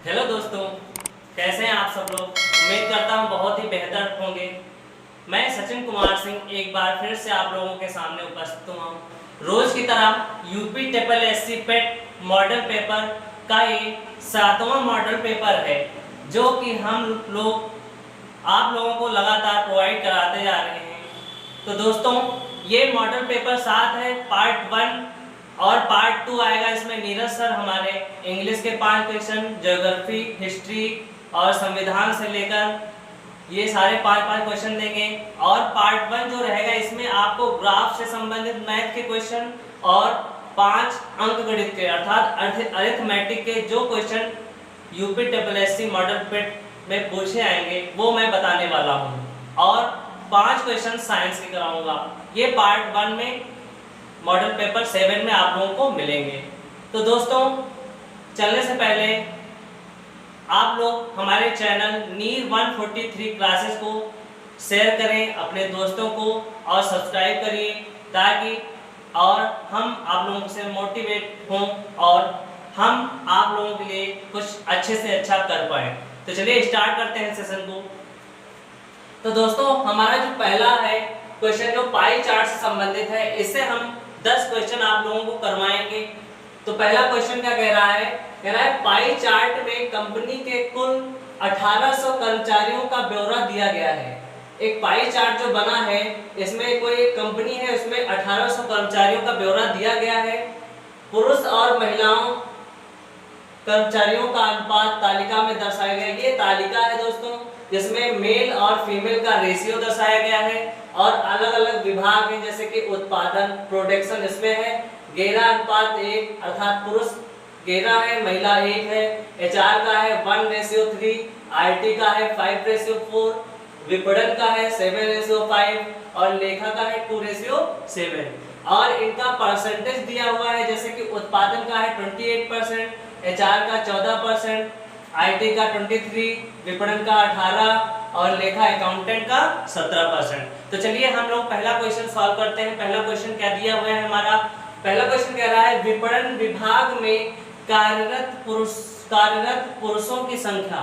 Hello दोस्तों, कैसे हैं आप सब लोग। उम्मीद करता हूं बहुत ही बेहतर होंगे। मैं सचिन कुमार सिंह एक बार फिर से आप लोगों के सामने उपस्थित हुआ हूं। रोज की तरह यूपी ट्रिपल एससी पेट मॉडल पेपर का ये 7वां मॉडल पेपर है, जो कि हम लोग आप लोगों को लगातार प्रोवाइड कराते जा रहे हैं। तो दोस्तों, ये मॉडल पेपर 7 है, पार्ट 1 और पार्ट 2 आएगा। इसमें नीरज सर हमारे इंग्लिश के 5 क्वेश्चन, ज्योग्राफी, हिस्ट्री और संविधान से लेकर ये सारे 5 क्वेश्चन देंगे। और पार्ट 1 जो रहेगा, इसमें आपको ग्राफ से संबंधित मैथ के क्वेश्चन और 5 अंक गणित के अर्थात अरिथमेटिक के जो question UP triple SC model पेट में पूछे आएंगे वो मैं बताने वाला हूँ। और 5 क्वेश्चन साइंस के कराऊंगा। ये पार्ट 1 में मॉडल पेपर 7 में आप लोगों को मिलेंगे। तो दोस्तों, चलने से पहले आप लोग हमारे चैनल नीर 143 क्लासेस को शेयर करें अपने दोस्तों को और सब्सक्राइब करिए, ताकि और हम आप लोगों से मोटिवेट हों और हम आप लोगों के लिए कुछ अच्छे से अच्छा कर पाएँ। तो चलिए स्टार्ट करते हैं सेशन को। तो दोस्तों, हमारा जो पहला है क्वेश्चन जो पाई चार्ट से संबंधित है, इससे हम 10 क्वेश्चन आप लोगों को करवाएंगे। तो पहला क्वेश्चन क्या कह रहा है? कह रहा है पाई चार्ट में कंपनी के कुल 1800 कर्मचारियों का ब्यौरा दिया गया है। एक पाई चार्ट जो बना है, इसमें कोई कंपनी है, उसमें 1800 कर्मचारियों का ब्यौरा दिया गया है। पुरुष और महिलाओं कर्मचारियों का अनुपात तालिका में दर्शाया गया है। ये तालिका है दोस्तों, जिसमें मेल और फीमेल का रेशियो दर्शाया गया है और अलग अलग विभाग हैं, जैसे कि उत्पादन, प्रोडक्शन इसमें है। 11 अनुपात 1 अर्थात पुरुष 11 है, महिला 1 है। एचआर का है 1:3, आईटी का है 5:4, विपणन का है 7:5 और लेखा का है 2:7। और इनका परसेंटेज दिया हुआ है, जैसे कि उत्पादन का है 28%, एचआर का 14%, आईटी का 23, विपणन का 18 और लेखा अकाउंटेंट का 17%। तो चलिए हम लोग पहला क्वेश्चन सॉल्व करते हैं। पहला क्वेश्चन क्या दिया हुआ है हमारा? पहला क्वेश्चन कह रहा है विपणन विभाग में कार्यरत पुरुषों की संख्या।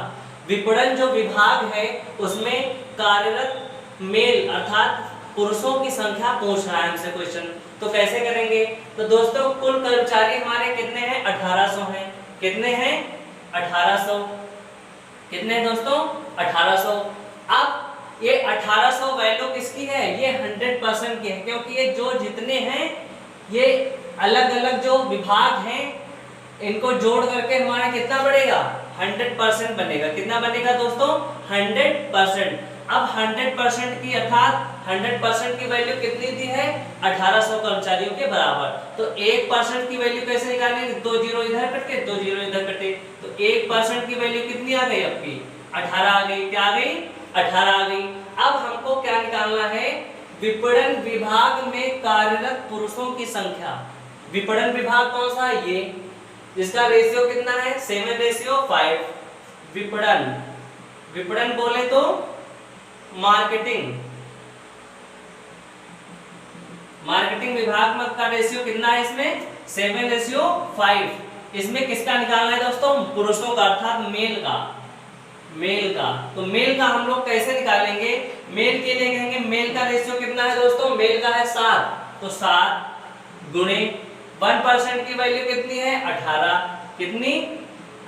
विपणन जो विभाग है उसमें कार्यरत मेल अर्थात पुरुषों की संख्या पूछ रहा है हमसे क्वेश्चन। तो कैसे करेंगे? तो दोस्तों, कुल कर्मचारी हमारे कितने हैं? 1800 हैं। कितने हैं? 1800। कितने हैं दोस्तों? 1800। अब ये 1800 वैल्यू किसकी है? ये 100% की है, क्योंकि ये जो जितने हैं ये अलग अलग जो विभाग हैं इनको जोड़ करके हमारा कितना बढ़ेगा? 100% बनेगा। कितना बनेगा दोस्तों? 100%। अब 100% की अर्थात 100% की वैल्यू कितनी दी है? 1800 कर्मचारियों के बराबर। तो 1% की वैल्यू कैसे निकालेंगे? 2 जीरो इधर कटे, 2 जीरो इधर कटे, तो 1% की वैल्यू कितनी आ गई? आपकी 18 आ गई। क्या आ गई? 18 आ गई। अब हमको क्या निकालना है? विपणन विभाग में कार्यरत पुरुषों की संख्या। विपणन विभाग कौन सा है? ये, जिसका रेशियो कितना है? 7:5। विपणन बोले तो मार्केटिंग विभाग में का रेशियो कितना है? इसमें 7:5। इसमें किसका निकालना है दोस्तों? पुरुषों का अर्थात मेल का। तो मेल का हम लोग कैसे निकालेंगे? मेल के लिए कहेंगे मेल का रेशियो कितना है दोस्तों? मेल का है 7। तो 7 गुणे 1% की वैल्यू कितनी है? 18। कितनी?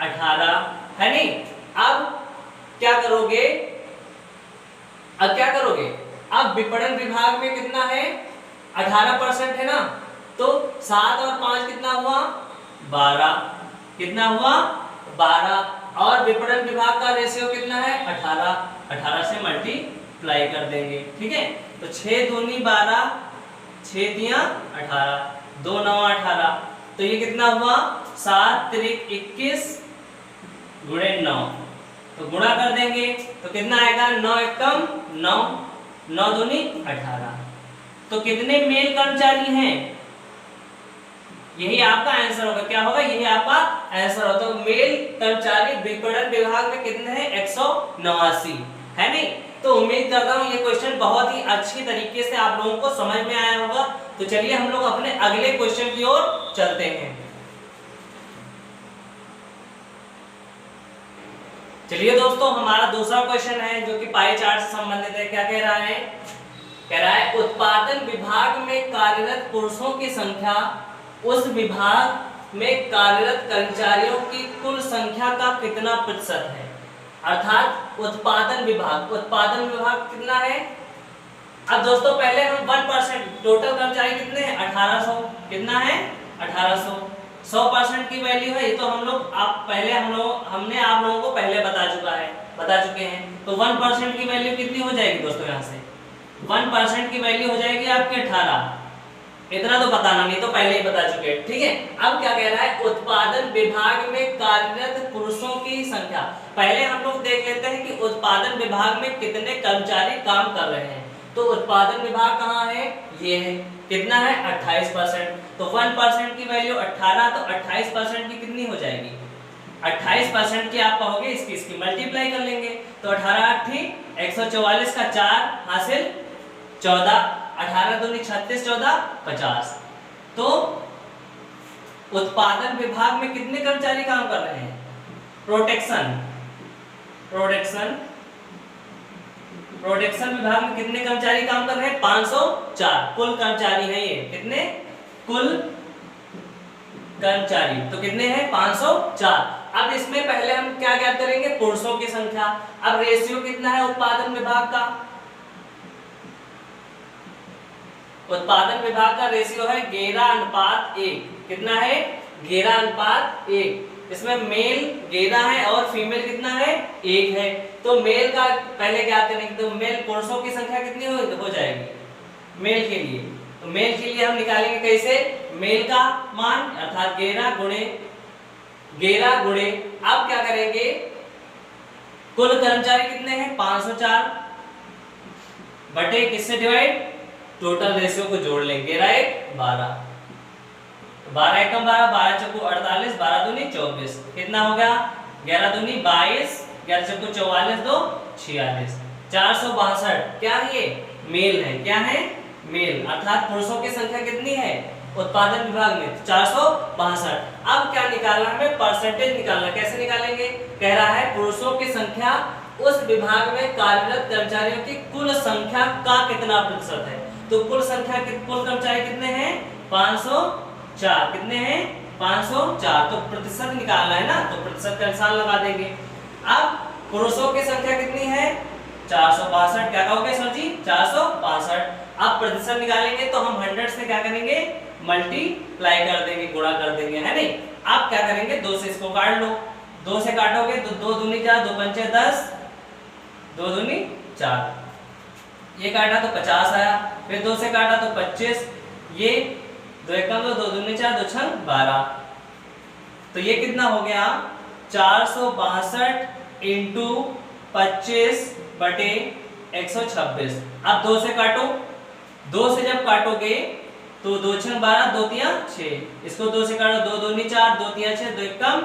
18 है नहीं। अब क्या करोगे? अब विपणन विभाग में कितना है? 18% है ना। तो 7 और 5 कितना हुआ? 12। कितना हुआ? 12। और विपणन विभाग का रेशियो कितना है? 18 से मल्टीप्लाई कर देंगे। ठीक है, तो 6 दूनी 12, 6 दिया 18, 2 9 18। तो ये कितना हुआ? 7 त्रिक 21 गुणे 9। तो गुणा कर देंगे तो कितना आएगा? 9 एकम 9, 9 दूनी 18। तो कितने मेल कर्मचारी हैं? यही आपका आंसर होगा। क्या होगा? यही आपका आंसर होगा। तो मेल कर्मचारी विपणन विभाग में कितने हैं? 189 है नहीं। तो उम्मीद करता हूँ ये क्वेश्चन बहुत ही अच्छी तरीके से आप लोगों को समझ में आया होगा। तो चलिए हम लोग अपने अगले क्वेश्चन की ओर चलते हैं। चलिए दोस्तों, हमारा दूसरा क्वेश्चन है जो कि पाई चार्ट से संबंधित है। क्या कह रहा है? कह रहा है उत्पादन विभाग में कार्यरत पुरुषों की संख्या उस विभाग में कार्यरत कर्मचारियों की कुल संख्या का कितना प्रतिशत है। अर्थात उत्पादन विभाग कितना है। अब दोस्तों पहले हम 1% टोटल कर्मचारी कितने हैं? 1800। कितना है? 1800। 100% की वैल्यू है ये तो हमने आप लोगों को पहले बता चुके हैं। तो 1% की वैल्यू कितनी हो जाएगी दोस्तों? यहाँ से 1% की वैल्यू हो जाएगी आपके 18। इतना तो बताना नहीं तो पहले ही बता चुके हैं, ठीक है। अब क्या कह रहा है? उत्पादन विभाग में कार्यरत पुरुषों की संख्या। पहले हम लोग देख लेते हैं कि उत्पादन विभाग में कितने कर्मचारी काम कर रहे हैं। तो उत्पादन विभाग कहाँ है? ये है। कितना है? 28%। तो 1% की वैल्यू 18, तो 28% की कितनी हो जाएगी? 28% की आप कहोगे इसकी मल्टीप्लाई कर लेंगे तो 18 8 144 का 4 हासिल 14, 18 दूनी 36, 14 50। तो उत्पादन विभाग में कितने कर्मचारी काम कर रहे हैं? प्रोडक्शन विभाग में कितने कर्मचारी काम कर रहे हैं? 504 कुल कर्मचारी हैं ये। कितने? कुल कर्मचारी तो कितने हैं? 504। अब इसमें पहले हम क्या ज्ञात करेंगे? पुरुषों की संख्या। अब रेशियो कितना है उत्पादन विभाग का? उत्पादन विभाग का रेशियो है 11:1। कितना है? 11:1। इसमें मेल 11 है और फीमेल कितना है? 1 है। तो मेल का पहले क्या करेंगे? तो मेल पुरुषों की संख्या कितनी हो जाएगी मेल के लिए? तो मेल के लिए हम निकालेंगे कैसे? मेल का मान अर्थात 11 गुणे अब क्या करेंगे? कुल कर्मचारी कितने हैं? 504 बटे किससे डिवाइड? टोटल रेशियो को जोड़ लेंगे। 11 1 12, 12 एकम 12, 12 चौको 48, 12 दूनी 24। कितना हो गया? 11 दूनी 22, 11 चौको 44, 2 46। 462 क्या है? ये मेल है। क्या है? मेल। अर्थात पुरुषों की संख्या कितनी है उत्पादन विभाग में? 462। अब क्या निकालना है? हमें परसेंटेज निकालना। कैसे निकालेंगे? कह रहा है पुरुषों की संख्या उस विभाग में कार्यरत कर्मचारियों की कुल संख्या का कितना प्रतिशत है। तो कुल कर्मचारी कितने हैं? 504। कितने हैं? 504। तो प्रतिशत निकालना है ना, तो प्रतिशत का निशान लगा देंगे। अब पुरुषों की संख्या कितनी है? 462। क्या कहोगे सर जी? 462। अब प्रतिशत निकालेंगे तो हम 100 से क्या करेंगे? मल्टीप्लाई कर देंगे, गुणा कर देंगे, है नहीं। अब क्या करेंगे? 2 से इसको काट लो। 2 से काटोगे तो 2 दूनी 4, 2 पंचे 10, 2 दूनी 4। ये काटा तो 50 आया। फिर 2 से काटा तो 25। ये 2 एकम 2, 2 दूनी 4, 2 छंग 12। तो ये कितना हो गया? 462 इंटू 25 बटे 126। अब 2 से काटो। 2 से जब काटोगे तो 2 छंग 12, 2 तिया 6। इसको 2 से काटो, 2 दूनी 4, 2 तिया 6, 2 एकम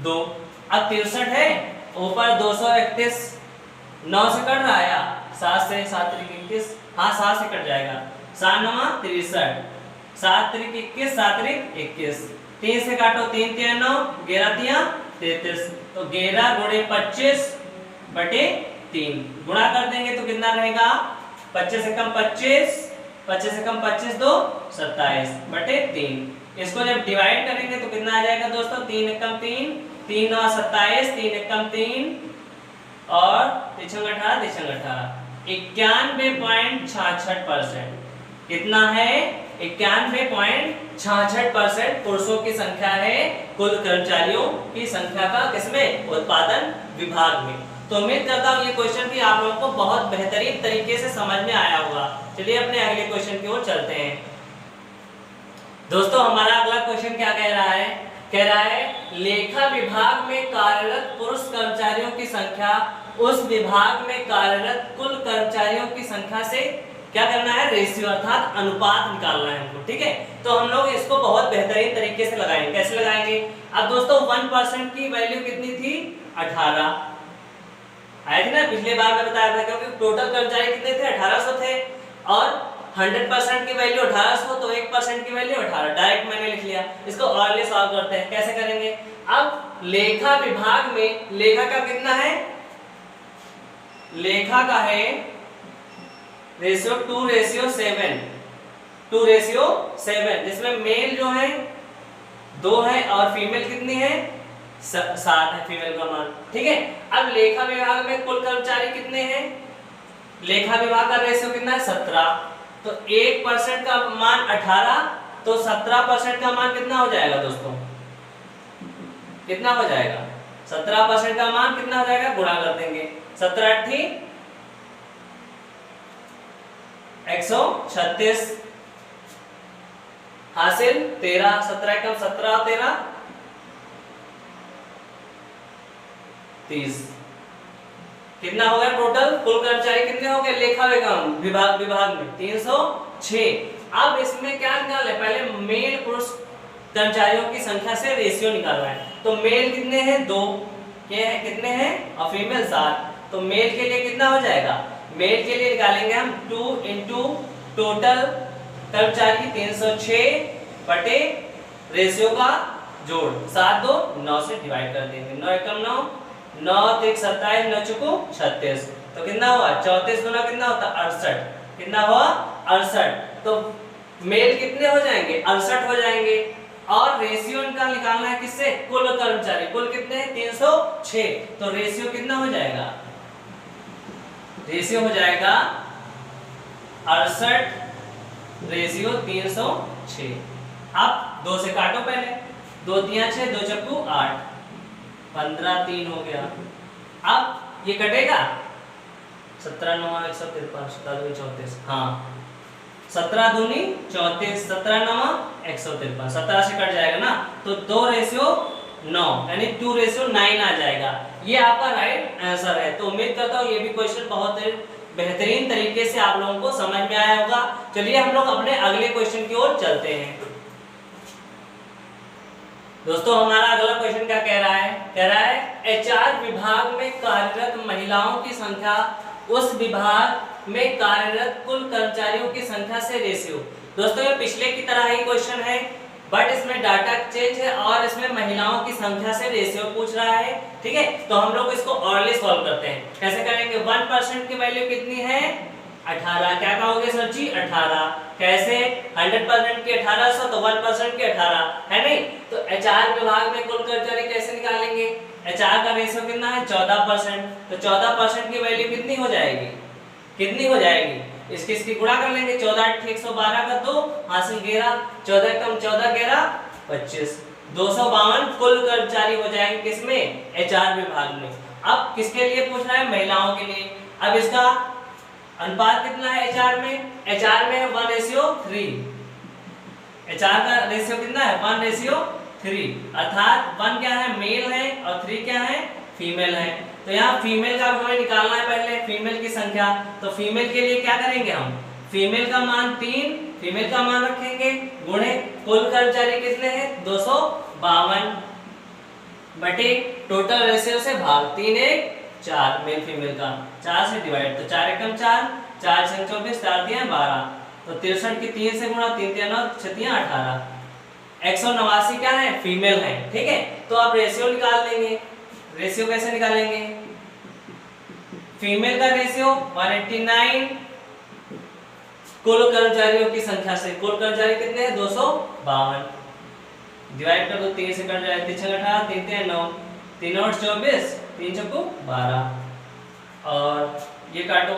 2। अब 63 है, ऊपर 231 9 से कट रहा है, 7 से 7 त्रिक 21, हाँ 7 से कट जाएगा। 7 9 63, 7 त्रिक 21, 7 त्रिक 21। 3 से काटो, 3 तिया 9, 11 तिया 33। तो 11 गुणे 25 बटे 3 गुणा कर देंगे तो कितना रहेगा? 25 एकम 25, 25 एकम 25, 2 27 बटे 3। इसको जब डिवाइड करेंगे तो कितना आ जाएगा दोस्तों? 3 एकम 3, 3 9 27, 3 एकम 3 और 3 छंग 18, 3 छंग 18। 91.66%। कितना है? 91.66% पुरुषों की संख्या है कुल कर्मचारियों की संख्या का किसमें? उत्पादन विभाग में। तो उम्मीद करता हूँ ये क्वेश्चन भी आप लोगों को बहुत बेहतरीन तरीके से समझ में आया होगा। चलिए अपने अगले क्वेश्चन की ओर चलते हैं। दोस्तों हमारा अगला क्वेश्चन क्या कह रहा है? कह रहा है लेखा विभाग में कार्यरत पुरुष कर्मचारियों की संख्या उस विभाग में कार्यरत कुल कर्मचारियों की संख्या से क्या करना है? रेशियो अर्थात अनुपात निकालना है हमको, ठीक है। तो हम लोग इसको बहुत बेहतरीन तरीके से लगाएंगे। कैसे लगाएंगे? अब दोस्तों 1% की वैल्यू कितनी थी? 18 आई थी ना, पिछले बार मैं बताया था, क्योंकि टोटल कर्मचारी कितने थे? 1800 थे और 100% की वैल्यू 1800, तो 1% की वैल्यू 18। डायरेक्ट मैंने लिख लिया। इसको और ले सॉल्व करते हैं। कैसे करेंगे? अब लेखा विभाग में लेखा का कितना है, लेखा का है रेशियो 2:7, 2:7, जिसमें मेल जो है 2 है और फीमेल कितनी है 7 है फीमेल का मान। ठीक है, अब लेखा विभाग में कुल कर्मचारी कितने हैं, लेखा विभाग का रेशियो कितना है 17, तो 1% का मान 18, तो 17% का मान कितना हो जाएगा दोस्तों, कितना हो जाएगा 17% का मान कितना हो जाएगा, गुणा कर देंगे 17 8 136 हासिल 13, 17 एकम 17 और 13 30, कितना हो गया टोटल कुल कर्मचारी कितने हो गए लेखा विभाग में 306। अब इसमें क्या निकालना है, पहले मेल पुरुष कर्मचारियों की संख्या से रेशियो निकालना है। तो मेल कितने हैं 2, कितने हैं और फीमेल 7, तो मेल के लिए कितना हो जाएगा, मेल के लिए निकालेंगे हम 2 इंटू टोटल कर्मचारी 306 बटे रेशियो का जोड़ 7 2 9 से डिवाइड कर देंगे, 9 एकम 9, 9 3 27, 9 चुको 36, तो कितना हुआ 34 गुना कितना होता 68, कितना हुआ 68, तो मेल कितने हो जाएंगे 68 हो जाएंगे, और रेशियो इनका निकालना है किससे, कुल कर्मचारी, कुल कितने हैं 306, तो रेशियो कितना हो जाएगा, रेशियो हो जाएगा 68 रेशियो 306। अब 2 से काटो, पहले 2 3 6, 2 चक्कू 8, 15 3 हो गया। अब ये कटेगा 17 9 153, 17 34, हाँ 17 दूनी 34, 17 9 153, 17 से कट जाएगा ना, तो 2:9 यानी 2:9 आ जाएगा। ये आपका राइट आंसर है। तो उम्मीद करता हूँ ये भी क्वेश्चन बहुत बेहतरीन तरीके से आप लोगों को समझ में आया होगा। चलिए हम लोग अपने अगले क्वेश्चन की ओर चलते हैं। दोस्तों हमारा अगला क्वेश्चन क्या कह रहा है, कह रहा है एचआर विभाग में कार्यरत महिलाओं की संख्या उस विभाग में कार्यरत कुल कर्मचारियों की संख्या से रेशियो। दोस्तों ये पिछले की तरह ही क्वेश्चन है, बट इसमें डाटा चेंज है और इसमें महिलाओं की संख्या से रेशियो पूछ रहा है। ठीक है, तो हम लोग इसको ऑरली सॉल्व करते हैं। कैसे करेंगे, 1% की वैल्यू कितनी है 18, क्या कहोगे सर जी 18, कैसे 100% की 1800, तो 1% की 18 है नहीं, तो एचआर विभाग में कुल कर्मचारी कैसे निकालेंगे, एचआर का रेशियो कितना है 14%, तो 14% की वैल्यू कितनी हो जाएगी, कितनी हो जाएगी, इसकी गुणा कर लेंगे, 14 8 112 का 2 हासिल 11, 14 कम 14 11 25, 252 कुल कर्मचारी हो जाएंगे किसमें, एचआर विभाग में। अब किसके लिए पूछ रहा है, महिलाओं के लिए। अब इसका अनुपात कितना है एचआर में, एचआर में है 1:3, एचआर का रेशियो कितना है 1:3, अर्थात 1 क्या है मेल है और 3 क्या है फीमेल है। तो यहाँ फीमेल का हमें निकालना है पहले, फीमेल की संख्या। तो फीमेल के लिए क्या करेंगे हम, फीमेल का मान 3, फीमेल का मान रखेंगे गुणे कुल कर्मचारी कितने हैं 252 बटे टोटल रेशियो से भाग 3 1 4 मेल फीमेल का 4 से डिवाइड, तो 4 एकम 4, 4 से 24, 4 दिया 12, तो 63 की 3 से गुणा 3 3 9 6 3 18, 189 क्या है फीमेल है। ठीक है, तो आप रेशियो निकाल लेंगे। रेशियो कैसे निकालेंगे, फीमेल का रेशियो 189 कुल कर्मचारियों की संख्या से, कुल कर्मचारी कितने हैं 252, डिवाइड कर दो 3 से कट जाए 3 18 3 3 9 3 8 24 3 चौको 12, और ये काटो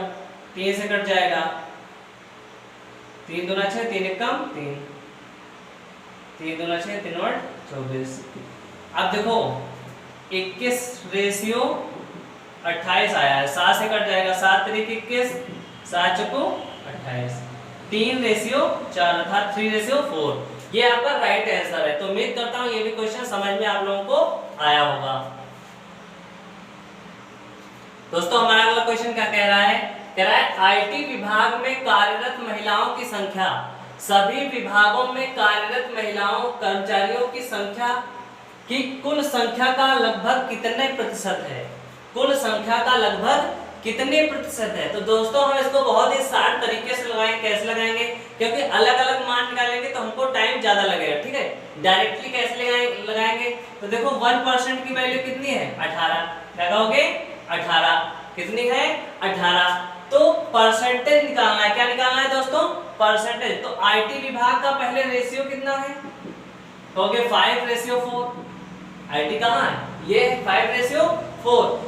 3 से कट जाएगा 3 दूना 6 3 एक कम 3 3 दूना 6 3 8 24। अब देखो 21 रेशियो 28 आया है, 7 से कट जाएगा 7 3 21, 7 चौको 28, 3 रेशियो 4 अर्थात 3:4। ये आपका राइट आंसर है। तो उम्मीद करता हूँ ये भी क्वेश्चन समझ में आप लोगों को आया होगा। दोस्तों हमारा अगला क्वेश्चन क्या कह रहा है, कह रहा है आईटी विभाग में कार्यरत महिलाओं की संख्या सभी विभागों में कार्यरत महिलाओं कर्मचारियों की संख्या की कुल संख्या का लगभग कितने प्रतिशत है, कुल संख्या का लगभग कितने प्रतिशत है। तो दोस्तों हम इसको बहुत ही शार्ट तरीके से लगाएंगे। कैसे लगाएंगे, क्योंकि अलग अलग मान निकालेंगे तो हमको टाइम ज्यादा लगेगा, ठीक है। डायरेक्टली कैसे लगाएंगे, तो देखो 1% की वैल्यू कितनी है 18, क्या कहोगे 18, कितनी है 18। तो परसेंटेज निकालना है, क्या निकालना है दोस्तों, परसेंटेज। तो आईटी विभाग का पहले रेशियो कितना है, कहोगे 5:4। आईटी कहाँ है, ये 5:4।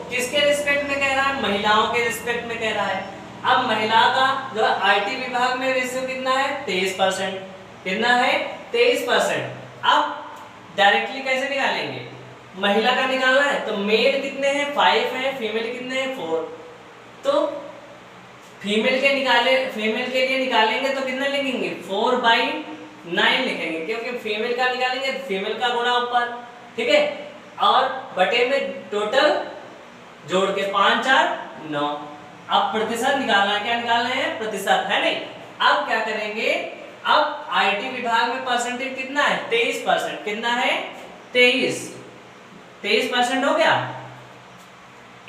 किसके रिस्पेक्ट में कह रहा है, महिलाओं के रिस्पेक्ट में कह रहा है। अब महिला का जो आईटी विभाग में रेशियो कितना है 23%, कितना है 23%। अब डायरेक्टली कैसे निकालेंगे, महिला का निकालना है तो मेल कितने हैं 5 है, फीमेल कितने हैं 4। तो फीमेल के लिए निकालेंगे तो कितना लिखेंगे 4/9 लिखेंगे, क्योंकि फीमेल का निकालेंगे फीमेल का गुणा ऊपर, ठीक है। और बटे में टोटल जोड़ के 5 4 9। अब प्रतिशत निकालना है, क्या निकालना है प्रतिशत, है नहीं। अब क्या करेंगे, अब आईटी विभाग में परसेंटेज कितना है 23%, कितना है 23% हो गया।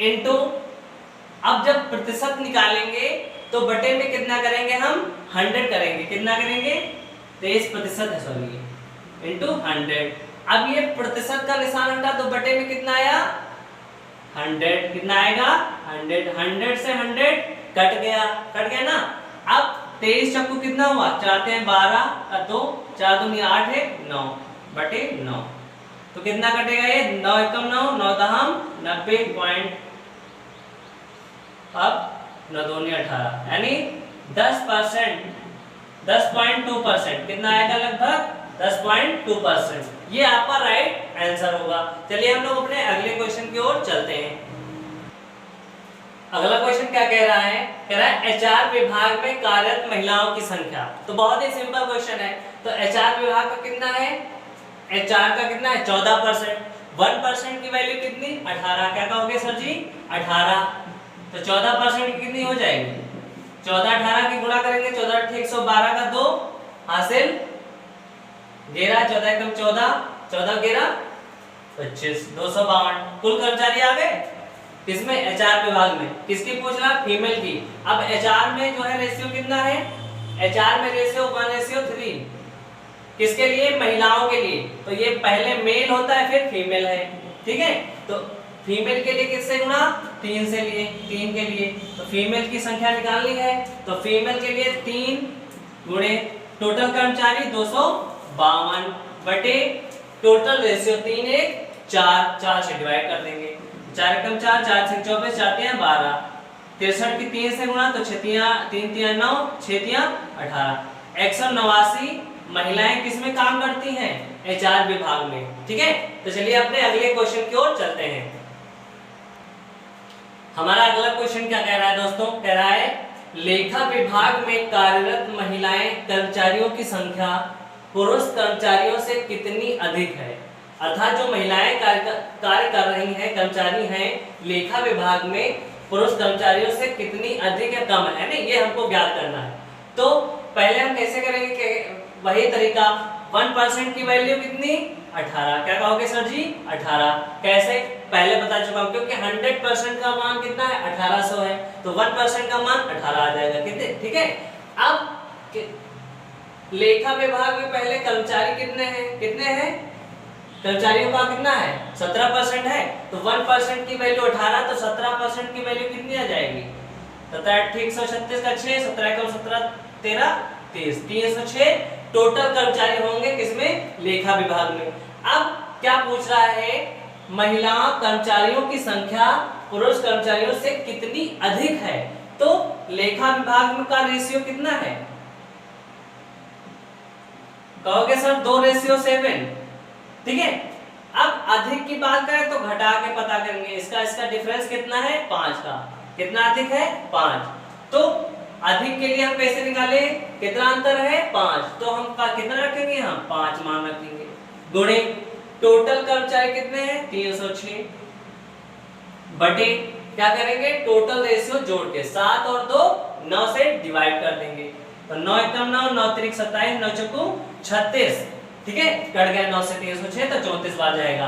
इनटू अब जब प्रतिशत निकालेंगे तो बटे में कितना करेंगे हम 100 करेंगे, कितना करेंगे 23% है सॉरी, इनटू 100। अब ये प्रतिशत का निशान हटा तो बटे में कितना आया 100, कितना आएगा 100। 100 से 100 कट गया ना। अब 23 चक्कू कितना हुआ, 4 × 12 का 2, 4 दूनी 8 है 9 बटे 9। तो कितना कटेगा ये 9 एकम 9, 9 दहम 90 अब 9 दूनी 18, यानी 10%, 10.2%, कितना आएगा लगभग 10.2%। ये आपका राइट आंसर होगा। चलिए हम लोग अपने अगले क्वेश्चन की ओर चलते हैं। अगला क्वेश्चन क्या कह रहा है, कह रहा है एचआर विभाग में कार्यरत महिलाओं की संख्या। तो बहुत ही सिंपल क्वेश्चन है। तो एचआर विभाग का कितना है, एचआर का कितना है 14%। 1% की वैल्यू कितनी 18, क्या कहोगे सर जी 18। तो 14% कितनी हो जाएगी 14 18 की गुणा करेंगे, 14 8 112 का 2 हासिल 11, 14 एकम 14, 14 11 25, 252। कुल कर्मचारी आ गए किसमें, एचआर विभाग में। किसकी पूछ रहा, फीमेल की। अब एचआर में जो है रेशियो कितना है, एचआर में रेशियो 1:3, किसके लिए, महिलाओं के लिए। तो ये पहले मेल होता है फिर फीमेल है, ठीक है। तो फीमेल के लिए किससे गुणा 3 से लिए, 3 के लिए। तो फीमेल की संख्या निकालनी है तो फीमेल के लिए 3 गुणे टोटल कर्मचारी 252 बटे टोटल रेशियो 3 1 4, 4 से डिवाइड कर देंगे। 4 एकम 4, 4 से 24, 4 तिया 12, 63 की 3 से गुणा तो 6 तिया 3 तिया 9, 6 तिया 18। 189 महिलाएं किसमें काम करती हैं, एचआर विभाग में, ठीक है। तो चलिए अपने अगले क्वेश्चन की ओर चलते हैं। हमारा अगला क्वेश्चन क्या कह रहा है दोस्तों, कह रहा है लेखा विभाग में कार्यरत महिलाएं कर्मचारियों की संख्या पुरुष कर्मचारियों से कितनी अधिक है। अर्थात जो महिलाएं कार्य कर रही हैं, कर्मचारी हैं लेखा विभाग में, पुरुष कर्मचारियों से कितनी अधिक या कम है, नहीं ये हमको ज्ञात करना है। तो पहले हम कैसे करेंगे कि वही तरीका, 1% की वैल्यू कितनी 18, क्या कहोगे सर जी 18। कैसे, पहले बता चुका हूं, क्योंकि 100% का मान कितना है 1800 है, तो 1% का मान 18 आ जाएगा, कितने, ठीक है। अब लेखा विभाग में पहले कर्मचारी कितने हैं, कर्मचारियों का कितना है 17% है। तो 1% की वैल्यू 18, तो 17% की वैल्यू कितनी आ जाएगी 17 8 136 का 6, 17 एकम 17 13 30, 306 टोटल कर्मचारी होंगे किसमें, लेखा विभाग में। अब क्या पूछ रहा है, महिला कर्मचारियों की संख्या पुरुष कर्मचारियों से कितनी अधिक है। तो लेखा विभाग में का रेशियो कितना है, कहोगे सर 2:7, ठीक है। अब अधिक की बात करें तो घटा के पता करेंगे, इसका डिफरेंस कितना है 5 का, कितना अधिक है 5। तो अधिक के लिए हम कैसे निकाले, कितना अंतर है 5, तो हम कितना रखेंगे, हम 5 मान रखेंगे, गुणे टोटल कर्मचारी कितने हैं 306 बटे क्या करेंगे टोटल रेशियो जोड़ के 7 और 2 9 से डिवाइड कर देंगे। तो 9 एकम 9, 9 3 27, 9 चौको 36, ठीक है। कट गया 9 से 306 तो 34 आ जाएगा।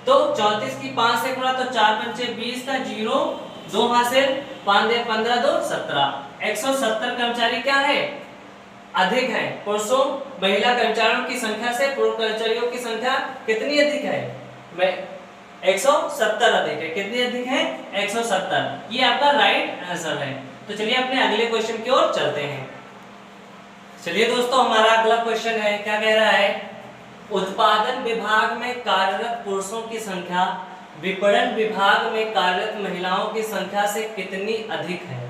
तो 34 की 5 से गुणा तो 4 पंचे 20 का 0 2 हासिल, 5 दे 15, 2 17। 170 कर्मचारी क्या है, अधिक है पुरुषों महिला कर्मचारियों की संख्या से पुरुष कर्मचारियों की संख्या कितनी अधिक है, मैं 170 अधिक है। कितनी अधिक है, 170। ये आपका राइट आंसर है। तो चलिए अपने अगले क्वेश्चन की ओर चलते हैं। चलिए दोस्तों हमारा अगला क्वेश्चन है, क्या कह रहा है, उत्पादन विभाग में कार्यरत पुरुषों की संख्या विपणन विभाग में कार्यरत महिलाओं की संख्या से कितनी अधिक है।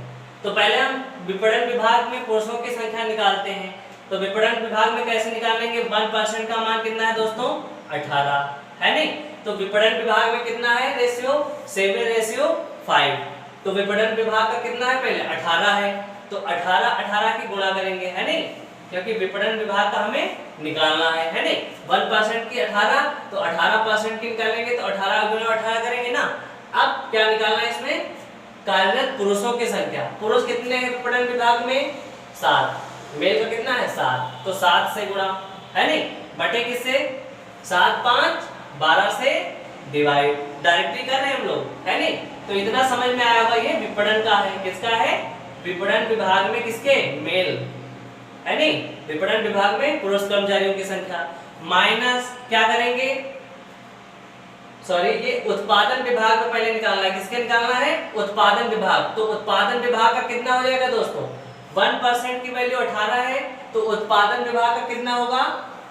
तो पहले हम विपणन विभाग में पुरुषों की संख्या निकालते हैं। तो विपणन विभाग में कैसे निकालेंगे, 1% का मान कितना है दोस्तों, 18 है नहीं। तो विपणन विभाग में कितना है रेशियो, 7:5। तो विपणन विभाग का कितना है, पहले 18 है, तो 18 की गुणा करेंगे है नहीं, क्योंकि विपणन विभाग का हमें निकालना है नहीं। 1% की 18, तो 18% की निकालेंगे तो 18 गुना 18 करेंगे ना। अब क्या निकालना है इसमें, कार्यरत पुरुषों की संख्या। पुरुष कितने हैं विपणन विभाग में, 7, मेल का कितना है 7, तो 7 से गुणा है नहीं, बटे किससे, 7 5 12 से डिवाइड, डायरेक्टली कर रहे हैं हम लोग है नहीं। तो इतना समझ में आया होगा, ये विपणन का है, किसका है, विपणन विभाग में किसके, मेल है नहीं, विपणन विभाग में पुरुष कर्मचारियों की संख्या, माइनस क्या करेंगे, सॉरी ये उत्पादन विभाग में पहले निकालना है, किसके निकालना है, उत्पादन विभाग। तो उत्पादन विभाग का कितना हो जाएगा दोस्तों, 1% की वैल्यू 18 है, तो उत्पादन विभाग का कितना होगा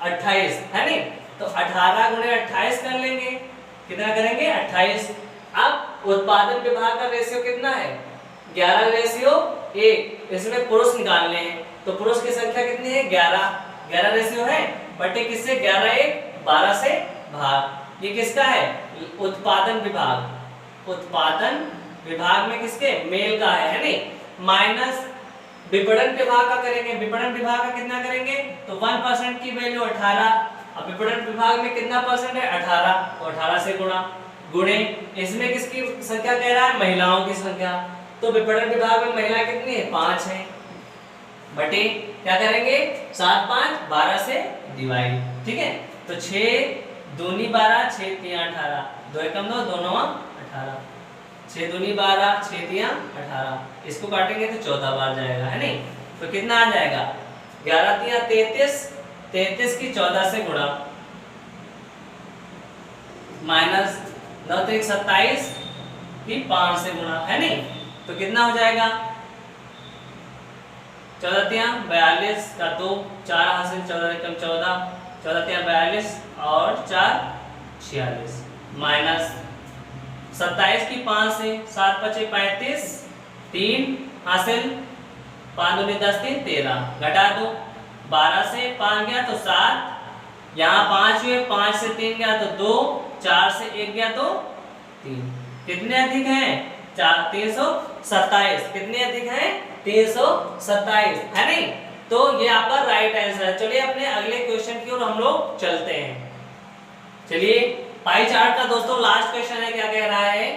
28 है नहीं। तो 18 गुणे 28 कर लेंगे, कितना करेंगे 28। अब उत्पादन विभाग का रेशियो कितना है, 11:1। इसमें पुरुष निकालने हैं, तो पुरुष की संख्या कितनी है 11 रेशियो है, बटे किससे 11:1 12 से भाग। ये किसका है, उत्पादन विभाग, उत्पादन विभाग में किसके, मेल का है नहीं, माइनस विपणन विभाग का करेंगे। विपणन विभाग का कितना करेंगे, तो 1% की वैल्यू 18, अब विपणन विभाग में कितना परसेंट है 18, तो 18 से गुणे इसमें किसकी संख्या कह रहा है, महिलाओं की संख्या। तो विपणन विभाग में महिलाएं कितनी है 5 है, बटे क्या करेंगे 7 5 12 से डिवाइड, ठीक है। तो 6 दूनी 12 6 3 18, 2 एकम 2 2 9 18, 6 दूनी 12 6 3 18, इसको काटेंगे तो 14 बार जाएगा है नहीं। तो कितना आ जाएगा 11 3 33, 33 की 14 से गुणा, माइनस 9 3 27 की 5 से गुणा है नहीं। तो कितना हो जाएगा 14 3 42 का 2, 4 हासिल 14 एकम 14, 14 3 42 और 4 46, माइनस 27 की 5 से 7 5 35, 3 हासिल 5 दूनी 10 3 13, घटा दो 12 से 5 गया तो 7, यहाँ 5 हुए, 5 से 3 गया तो 2, 4 से 1 गया तो 3। कितने अधिक हैं 327, कितने अधिक हैं 327 है नहीं। तो ये आपका राइट आंसर है। चलिए अपने अगले क्वेश्चन की ओर हम लोग चलते हैं। चलिए पाई चार्ट का दोस्तों लास्ट क्वेश्चन है, क्या कह रहा है,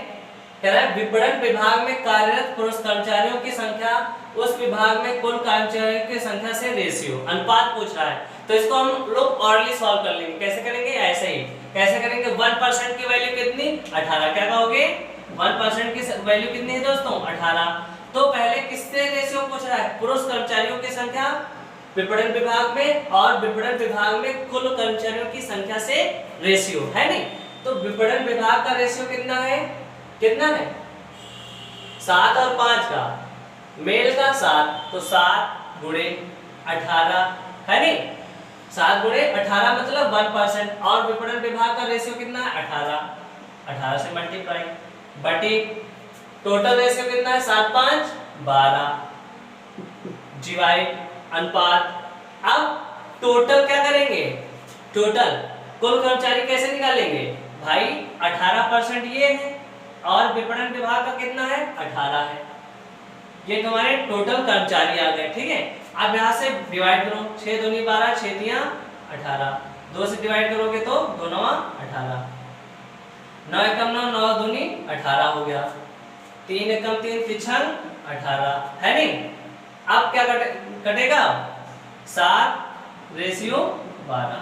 कह रहा है विपणन विभाग में कार्यरत पुरुष कर्मचारियों की संख्या उस विभाग में कुल कर्मचारियों की संख्या से रेशियो, अनुपात पूछ रहा है। तो इसको हम लोग ऑर्डरली सॉल्व कर लेंगे। कैसे करेंगे, ऐसे ही कैसे करेंगे, 1% की वैल्यू कितनी 18, क्या कहोगे 1% की वैल्यू कितनी है दोस्तों 18। तो पहले किससे रेशियो पूछ रहा है, पुरुष कर्मचारियों की संख्या विपणन विभाग में और विपणन विभाग में कुल कर्मचारियों की संख्या से रेशियो है नहीं। तो विपणन विभाग का रेशियो कितना है 7 और 5 का, मेल का 7, तो 7 गुणे 18 है नहीं, 7 गुणे 18 मतलब 1%, और विपणन विभाग का रेशियो कितना है 18 से मल्टीप्लाई, बटे टोटल रेशियो कितना है 7 5 12 डिवाइड अनुपात। अब टोटल क्या करेंगे, टोटल कुल कर्मचारी कैसे निकालेंगे भाई, 18% ये है और विपणन विभाग का कितना है 18 है, ये तुम्हारे टोटल कर्मचारी आ गए, ठीक है। अब यहाँ से डिवाइड करो, 6 दूनी 12 6 3 18, 2 से डिवाइड करोगे तो 2 9 18, 9 एकम 9 9 दूनी 18 हो गया, 3 एकम 3 तिछन 18 है नहीं। अब क्या कटेगा 7 रेशियो 12,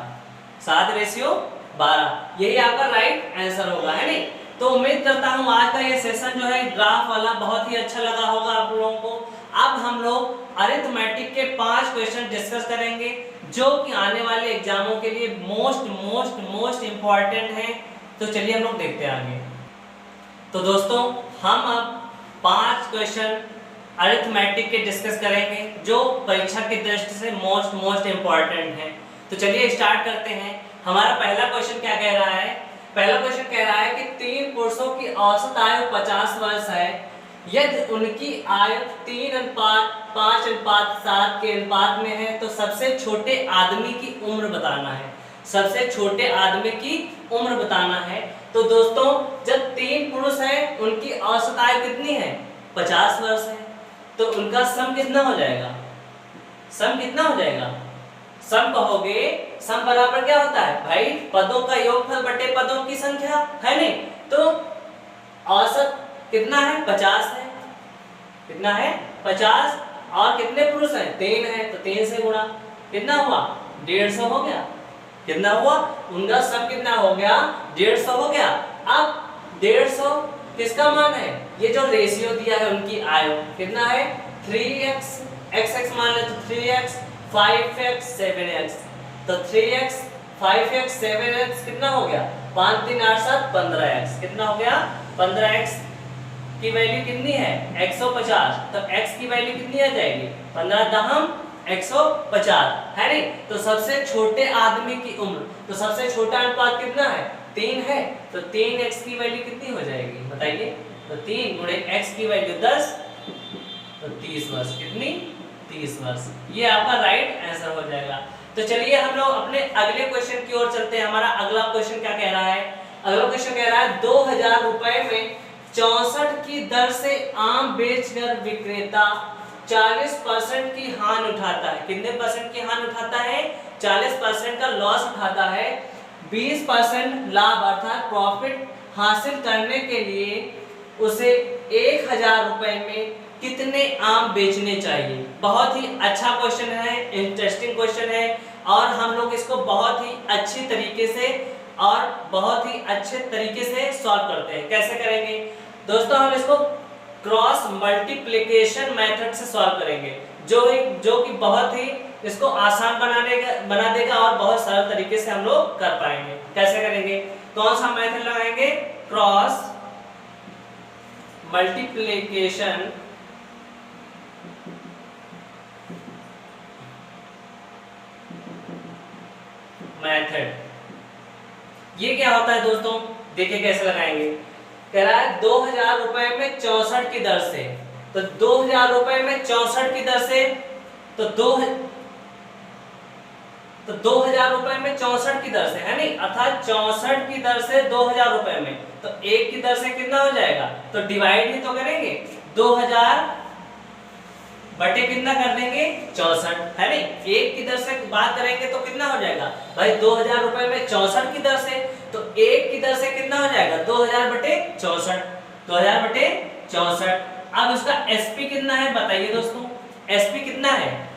7 रेशियो 12, यही आपका राइट आंसर होगा है नहीं। तो उम्मीद करता हूँ आज का ये सेशन जो है ग्राफ वाला बहुत ही अच्छा लगा होगा आप लोगों को। अब हम लोग अरिथमेटिक के 5 क्वेश्चन डिस्कस करेंगे जो कि आने वाले एग्जामों के लिए मोस्ट इम्पॉर्टेंट हैं। तो चलिए हम लोग देखते हैं आगे। तो दोस्तों हम अब 5 क्वेश्चन अरिथमेटिक के डिस्कस करेंगे जो परीक्षा की दृष्टि से मोस्ट इम्पॉर्टेंट है। तो चलिए स्टार्ट करते हैं। हमारा पहला क्वेश्चन क्या कह रहा है? पहला क्वेश्चन कह रहा है कि 3 पुरुषों की औसत आयु 50 वर्ष है, यदि उनकी आयु 3:5:7 के अनुपात में है तो सबसे छोटे आदमी की उम्र बताना है। सबसे छोटे आदमी की उम्र बताना है। तो दोस्तों जब 3 पुरुष हैं उनकी औसत आयु कितनी है? 50 वर्ष है। तो उनका सम कितना हो जाएगा? सम कितना हो जाएगा? सम कहोगे, सम बराबर क्या होता है भाई? पदों का योगफल बटे पदों की संख्या, है नहीं? तो औसत कितना है? 50 है। कितना है? 50। और कितने पुरुष हैं? 3 है, तो 3 से गुणा कितना हुआ? 150 हो गया। कितना हुआ? उनका सम कितना हो गया? 150 हो गया। अब 150 किसका मान है? ये जो रेशियो दिया है उनकी आयु कितना है? 3x x मान ले तो 3x 5x 7x, तो 3x 5x 7x कितना हो गया? 5 3 8 7 15x। कितना हो गया? 15x की वैल्यू कितनी है? 150। तो x की वैल्यू कितनी आ जाएगी? 15 दहम 150, है नहीं? तो सबसे छोटे आदमी की उम्र, तो सबसे छोटा अनुपात कितना है? 3 है। तो 3x की वैल्यू कितनी हो जाएगी बताइए? तो 3 गुणे x की वैल्यू 10, तो 30 वर्ष। कितनी? 30 वर्ष। ये आपका राइट आंसर हो जाएगा। तो चलिए हम लोग अपने अगले क्वेश्चन की ओर चलते हैं। हमारा अगला क्वेश्चन क्या कह रहा है? अगला क्वेश्चन कह रहा है 2000 रुपए में 64 की दर से आम बेचकर विक्रेता 40% की हानि उठाता है। कितने परसेंट की हानि उठाता है? 40% का लॉस उठाता है। 20% लाभ अर्थात प्रॉफिट हासिल करने के लिए उसे 1000 रुपए में कितने आम बेचने चाहिए? बहुत ही अच्छा क्वेश्चन है, इंटरेस्टिंग क्वेश्चन है और हम लोग इसको बहुत ही अच्छी तरीके से और बहुत ही अच्छे तरीके से सॉल्व करते हैं। कैसे करेंगे दोस्तों? हम इसको क्रॉस मल्टीप्लिकेशन मेथड से सॉल्व करेंगे जो कि बहुत ही इसको आसान बना देगा और बहुत सरल तरीके से हम लोग कर पाएंगे। कैसे करेंगे? कौन सा मेथड लगाएंगे? Cross multiplication method. ये क्या होता है दोस्तों? देखिए कैसे लगाएंगे। कह रहा है 2000 रुपए में 64 की दर से, तो 2000 रुपए में 64 की दर से, तो 2000 रुपए में 64 की दर से, है नहीं? अर्थात 64 की दर से 2000 रुपए में, तो 1 की दर से कितना हो जाएगा? तो डिवाइड ही तो करेंगे। 2000 बटे कितना कर देंगे? 64, है नहीं? 1 की दर से बात करेंगे तो कितना हो जाएगा भाई? 2000 रुपए में 64 की दर से, तो 1 की दर से कितना हो जाएगा? 2000 बटे 64, 2000 बटे 64। अब इसका एसपी कितना है बताइए दोस्तों? एसपी कितना है?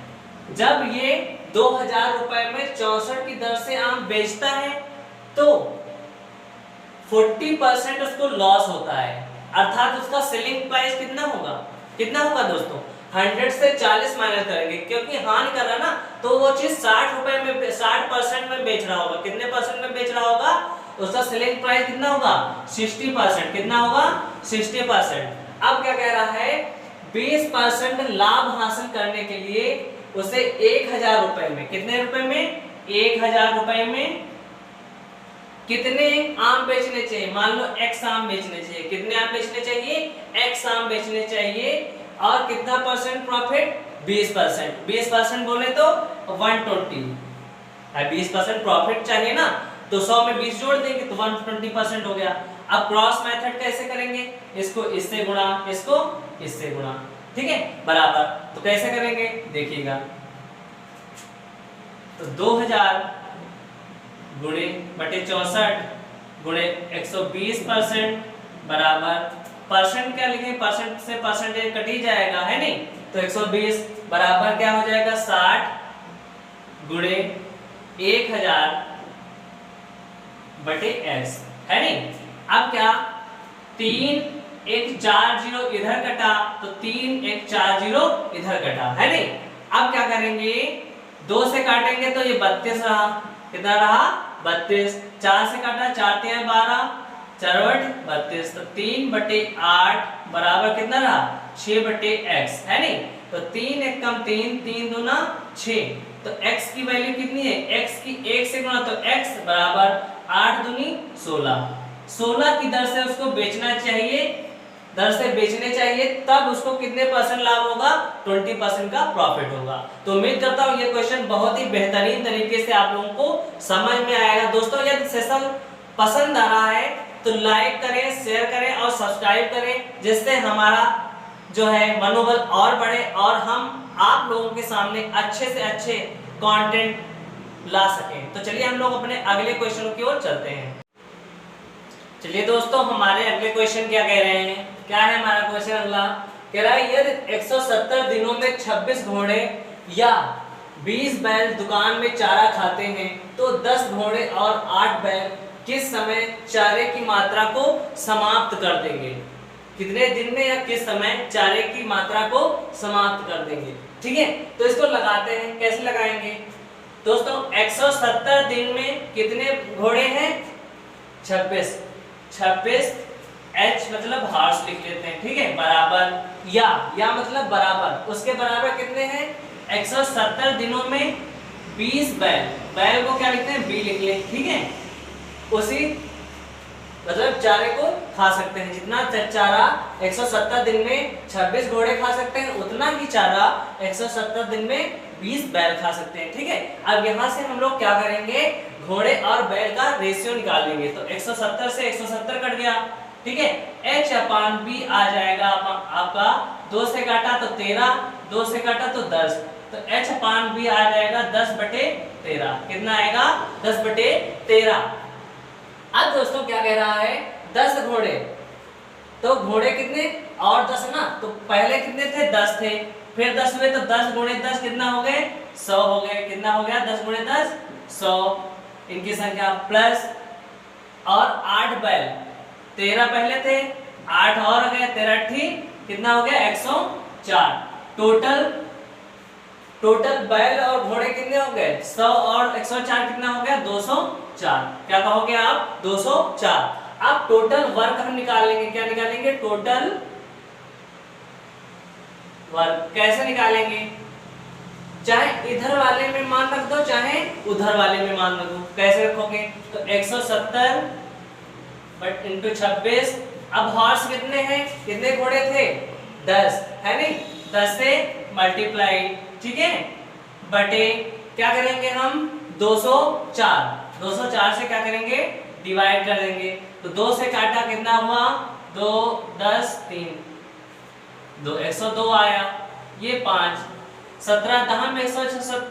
जब ये 2000 रुपए में 64 की दर से आम बेचता है तो 40% उसको लॉस होता है, अर्थात उसका सेलिंग प्राइस कितना होगा? कितना होगा दोस्तों? 100 से 40 माइनस करेंगे क्योंकि हानि कर रहा ना, तो वो चीज 60 रुपए में 60% में बेच रहा होगा। कितने परसेंट में बेच रहा होगा? उसका सेलिंग प्राइस कितना होगा? 60%। कितना होगा? 60%। अब क्या कह रहा है? 20% लाभ हासिल करने के लिए उसे 1000 रुपए में, कितने रुपए में? 1000 रुपए में कितने आम बेचने चाहिए? मान लो x आम बेचने चाहिए। कितने आम बेचने चाहिए? x आम बेचने चाहिए। और कितना परसेंट प्रॉफिट? 20%। 20% बोले तो 120 है। 20% प्रॉफिट चाहिए ना, तो 100 में 20 जोड़ देंगे तो 120% हो गया। अब क्रॉस मेथड कैसे करेंगे? इसको इससे गुणा, इसको इससे गुणा, ठीक है, बराबर। तो कैसे करेंगे देखिएगा। तो 2000 गुणे बटे 64 गुणे 120% बराबर, परसेंट क्या लिखेंगे? परसेंट से परसेंटेज कट ही जाएगा, है नहीं? तो 120 बराबर क्या हो जाएगा? 60 गुणे 1000 बटे x, है नहीं? अब क्या 3 1 4 0 इधर कटा तो 3 1 4 0 इधर कटा, है नहीं। अब क्या करेंगे, 2 से काटेंगे तो ये 32 रहा, कितना रहा 32। 4 से काटा 4 3 12, 4 32, तो 3/8 बराबर कितना रहा 6/x, है नहीं। तो 3 1 कम 3, 3 दूना 6, तो x की वैल्यू कितनी है, x की 1 से गुणा तो x बराबर 8 दूनी 16। 16 की दर से उसको बेचना चाहिए, दर से बेचने चाहिए, तब उसको कितने % लाभ होगा, 20% का प्रॉफिट होगा। तो उम्मीद करता हूँ ये क्वेश्चन बहुत ही बेहतरीन तरीके से आप लोगों को समझ में आएगा। दोस्तों यदि सेशन पसंद आ रहा है तो लाइक करें, शेयर करें और सब्सक्राइब करें, जिससे हमारा जो है मनोबल और बढ़े और हम आप लोगों के सामने अच्छे से अच्छे कंटेंट ला सकें। तो चलिए हम लोग अपने अगले क्वेश्चन की ओर चलते हैं। चलिए दोस्तों, हमारे अगले क्वेश्चन क्या कह रहे हैं, क्या है हमारा क्वेश्चन अगला, कह रहा है यदि 170 दिनों में 26 घोड़े या 20 बैल दुकान में चारा खाते हैं तो 10 घोड़े और 8 बैल किस समय चारे की मात्रा को समाप्त कर देंगे। कितने दिन में या किस समय चारे की मात्रा को समाप्त कर देंगे। ठीक है, तो इसको लगाते हैं, कैसे लगाएंगे दोस्तों। 170 दिन में कितने घोड़े हैं, 26 H मतलब हॉर्स लिख लेते हैं, ठीक है, बराबर या मतलब बराबर, उसके बराबर कितने हैं 170 दिनों में 20 बैल, बैल को क्या लिखते हैं B लिख लें, ठीक है। उसी मतलब चारे को खा सकते हैं, जितना चारा 170 दिन में 26 घोड़े खा सकते हैं उतना ही चारा 170 दिन में 20 बैल खा सकते हैं, ठीक है। अब यहाँ से हम लोग क्या करेंगे, घोड़े और बैल का रेशियो निकालेंगे। तो 170 से 170 कट गया, ठीक है। H/B आ जाएगा आपका, 2 से काटा तो 13, 2 से काटा तो 10, तो H/B आ जाएगा 10/13। कितना आएगा 10/13। अब दोस्तों क्या कह रहा है, 10 घोड़े, तो घोड़े कितने और 10 ना, तो पहले कितने थे 10 थे, फिर 10 हुए तो 10 गुणे 10 कितना हो गए 100 हो गए। कितना हो गया 10 गुणे 10 100, इनकी संख्या प्लस और 8 बैल, 13 पहले थे 8 और हो गए 13 ठीक, कितना हो गया 104। टोटल बैल और घोड़े कितने हो गए 100 और 104 कितना हो गया 204। क्या कहोगे आप 204। अब टोटल वर्क हम निकालेंगे, क्या निकालेंगे टोटल वर्क। कैसे निकालेंगे, चाहे इधर वाले में मान रख दो चाहे उधर वाले में मान रख दो। कैसे रखोगे, तो 170 बट इंटू 26। अब हॉर्स कितने हैं, कितने घोड़े थे 10, है नहीं, 10 से मल्टीप्लाई, ठीक है, बटे क्या करेंगे हम 204 से क्या करेंगे डिवाइड कर देंगे। तो 2 से काटा कितना हुआ 2 10 3, 102 आया, ये 5 17 दहम में 170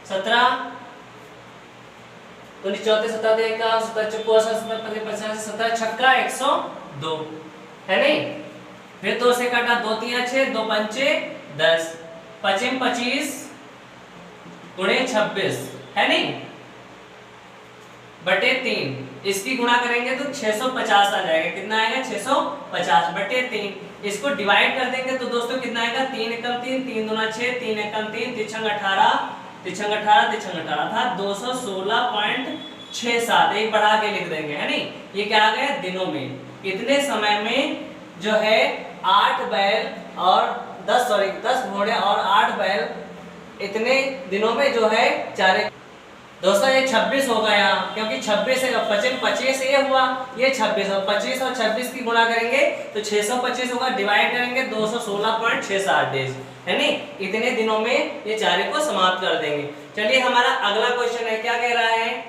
17 तो 34 17 का 17 50 17 छक्का 102, है नहीं। फिर 2 से काटा 2 3 6, 2 पंचे 10, 25 25 गुणे 26, है नहीं, बटे 3। इसकी गुणा करेंगे तो 650 आ जाएगा। कितना आएगा 650 बटे 3। इसको डिवाइड कर देंगे तो दोस्तों कितना आएगा 3 एकम 3, 3 दूना 6, 3 एकम 3, 3 छंग 18, 3 छंग 18 था 216.67। एक बढ़ा के लिख देंगे, है नहीं। ये क्या आ गया दिनों में, इतने समय में जो है 8 बैल और 10 घोड़े और 8 बैल इतने दिनों में जो है चारे। दोस्तों ये 26 होगा यहाँ, क्योंकि 26 है 25 ये हुआ, ये 26 और 25 और 26 की गुणा करेंगे तो 625 होगा, डिवाइड करेंगे 216.67 डेज, है नहीं। इतने दिनों में ये चारे को समाप्त कर देंगे। चलिए हमारा अगला क्वेश्चन है, क्या कह रहा है,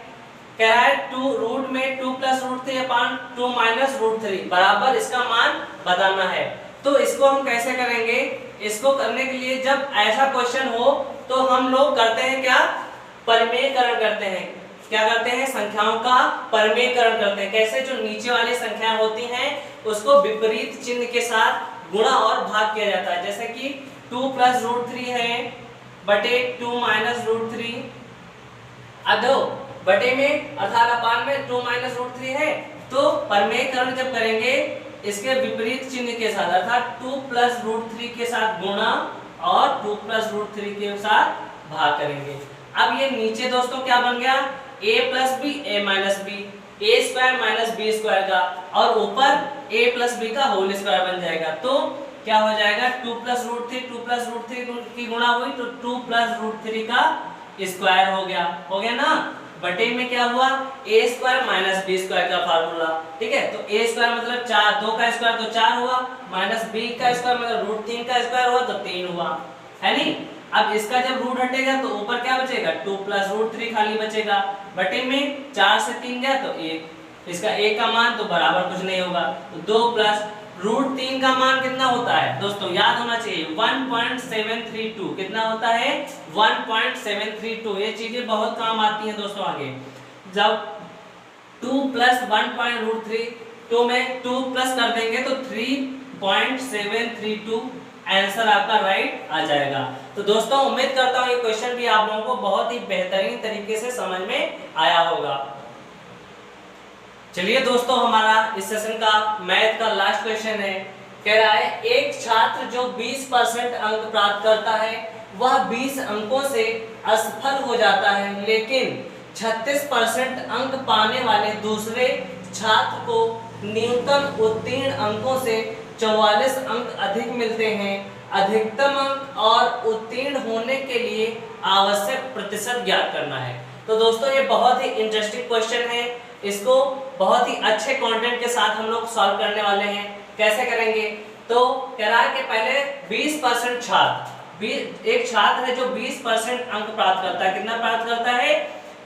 कह रहा है 2 रूट में 2 प्लस रूट 3 अपान 2 माइनस रूट 3 बराबर इसका मान बताना है। तो इसको हम कैसे करेंगे, इसको करने के लिए जब ऐसा क्वेश्चन हो तो हम लोग करते हैं क्या, परिमेयकरण करते हैं। क्या करते हैं, संख्याओं का परिमेयकरण करते हैं। कैसे, जो नीचे वाली संख्याएं होती हैं उसको विपरीत चिन्ह के साथ गुणा और भाग किया जाता है। जैसे कि 2 प्लस रूट 3 है बटे 2 माइनस रूट 3, अधो बटे में अर्थात अपान में 2 माइनस रूट 3 है, तो परमेयकरण जब करेंगे इसके विपरीत चिन्ह के साथ अर्थात 2 प्लस रूट 3 के साथ गुणा और 2 प्लस रूट 3 के साथ भाग करेंगे। अब ये नीचे दोस्तों क्या बन गया, a plus B A minus B, A square minus B square का, और ऊपर a प्लस बी का होल स्क्वायर बन जाएगा। तो क्या हो जाएगा 2 प्लस रूट 3, 2 प्लस रूट 3 की गुणा हुई तो 2 प्लस रूट 3 का स्क्वायर हो गया ना, बटे में क्या हुआ a square minus B square का फार्मूला, ठीक है। तो a स्क्वायर मतलब 4, 2 का स्क्वायर तो 4 हुआ, माइनस b का स्क्वायर मतलब रूट 3 का स्क्वायर हुआ तो 3 हुआ, है नहीं। अब इसका जब रूट हटेगा तो ऊपर क्या बचेगा 2 प्लस रूट 3 खाली बचेगा, बटे में 4 से 3 गया तो 1, इसका 1 का मान तो बराबर कुछ नहीं होगा, तो 2 प्लस रूट 3 का मान कितना होता है दोस्तों, याद होना चाहिए 1.732, कितना होता है 1.732। ये चीजें बहुत काम आती हैं दोस्तों आगे, जब 2 प्लस 1.√3 तो में 2 प्लस कर देंगे तो 3.732 आंसर आपका राइट आ जाएगा। तो दोस्तों उम्मीद करता हूँ ये क्वेश्चन भी आप लोगों को बहुत ही बेहतरीन तरीके से समझ में आया होगा। चलिए दोस्तों हमारा इस सेशन का मैथ का लास्ट क्वेश्चन है, कह रहा है एक छात्र जो 20% अंक प्राप्त करता है वह 20 अंकों से असफल हो जाता है, लेकिन 36% अंक पाने वाले दूसरे छात्र को न्यूनतम उत्तीर्ण अंकों से 44 अंक अधिक मिलते हैं। अधिकतम अंक और उत्तीर्ण होने के लिए आवश्यक प्रतिशत ज्ञात करना है। तो दोस्तों ये बहुत ही इंटरेस्टिंग क्वेश्चन है, इसको बहुत ही अच्छे कंटेंट के साथ हम लोग सॉल्व करने वाले हैं। कैसे करेंगे, तो कह रहा है कि पहले 20% छात्र, एक छात्र है जो 20% अंक प्राप्त करता है, कितना प्राप्त करता है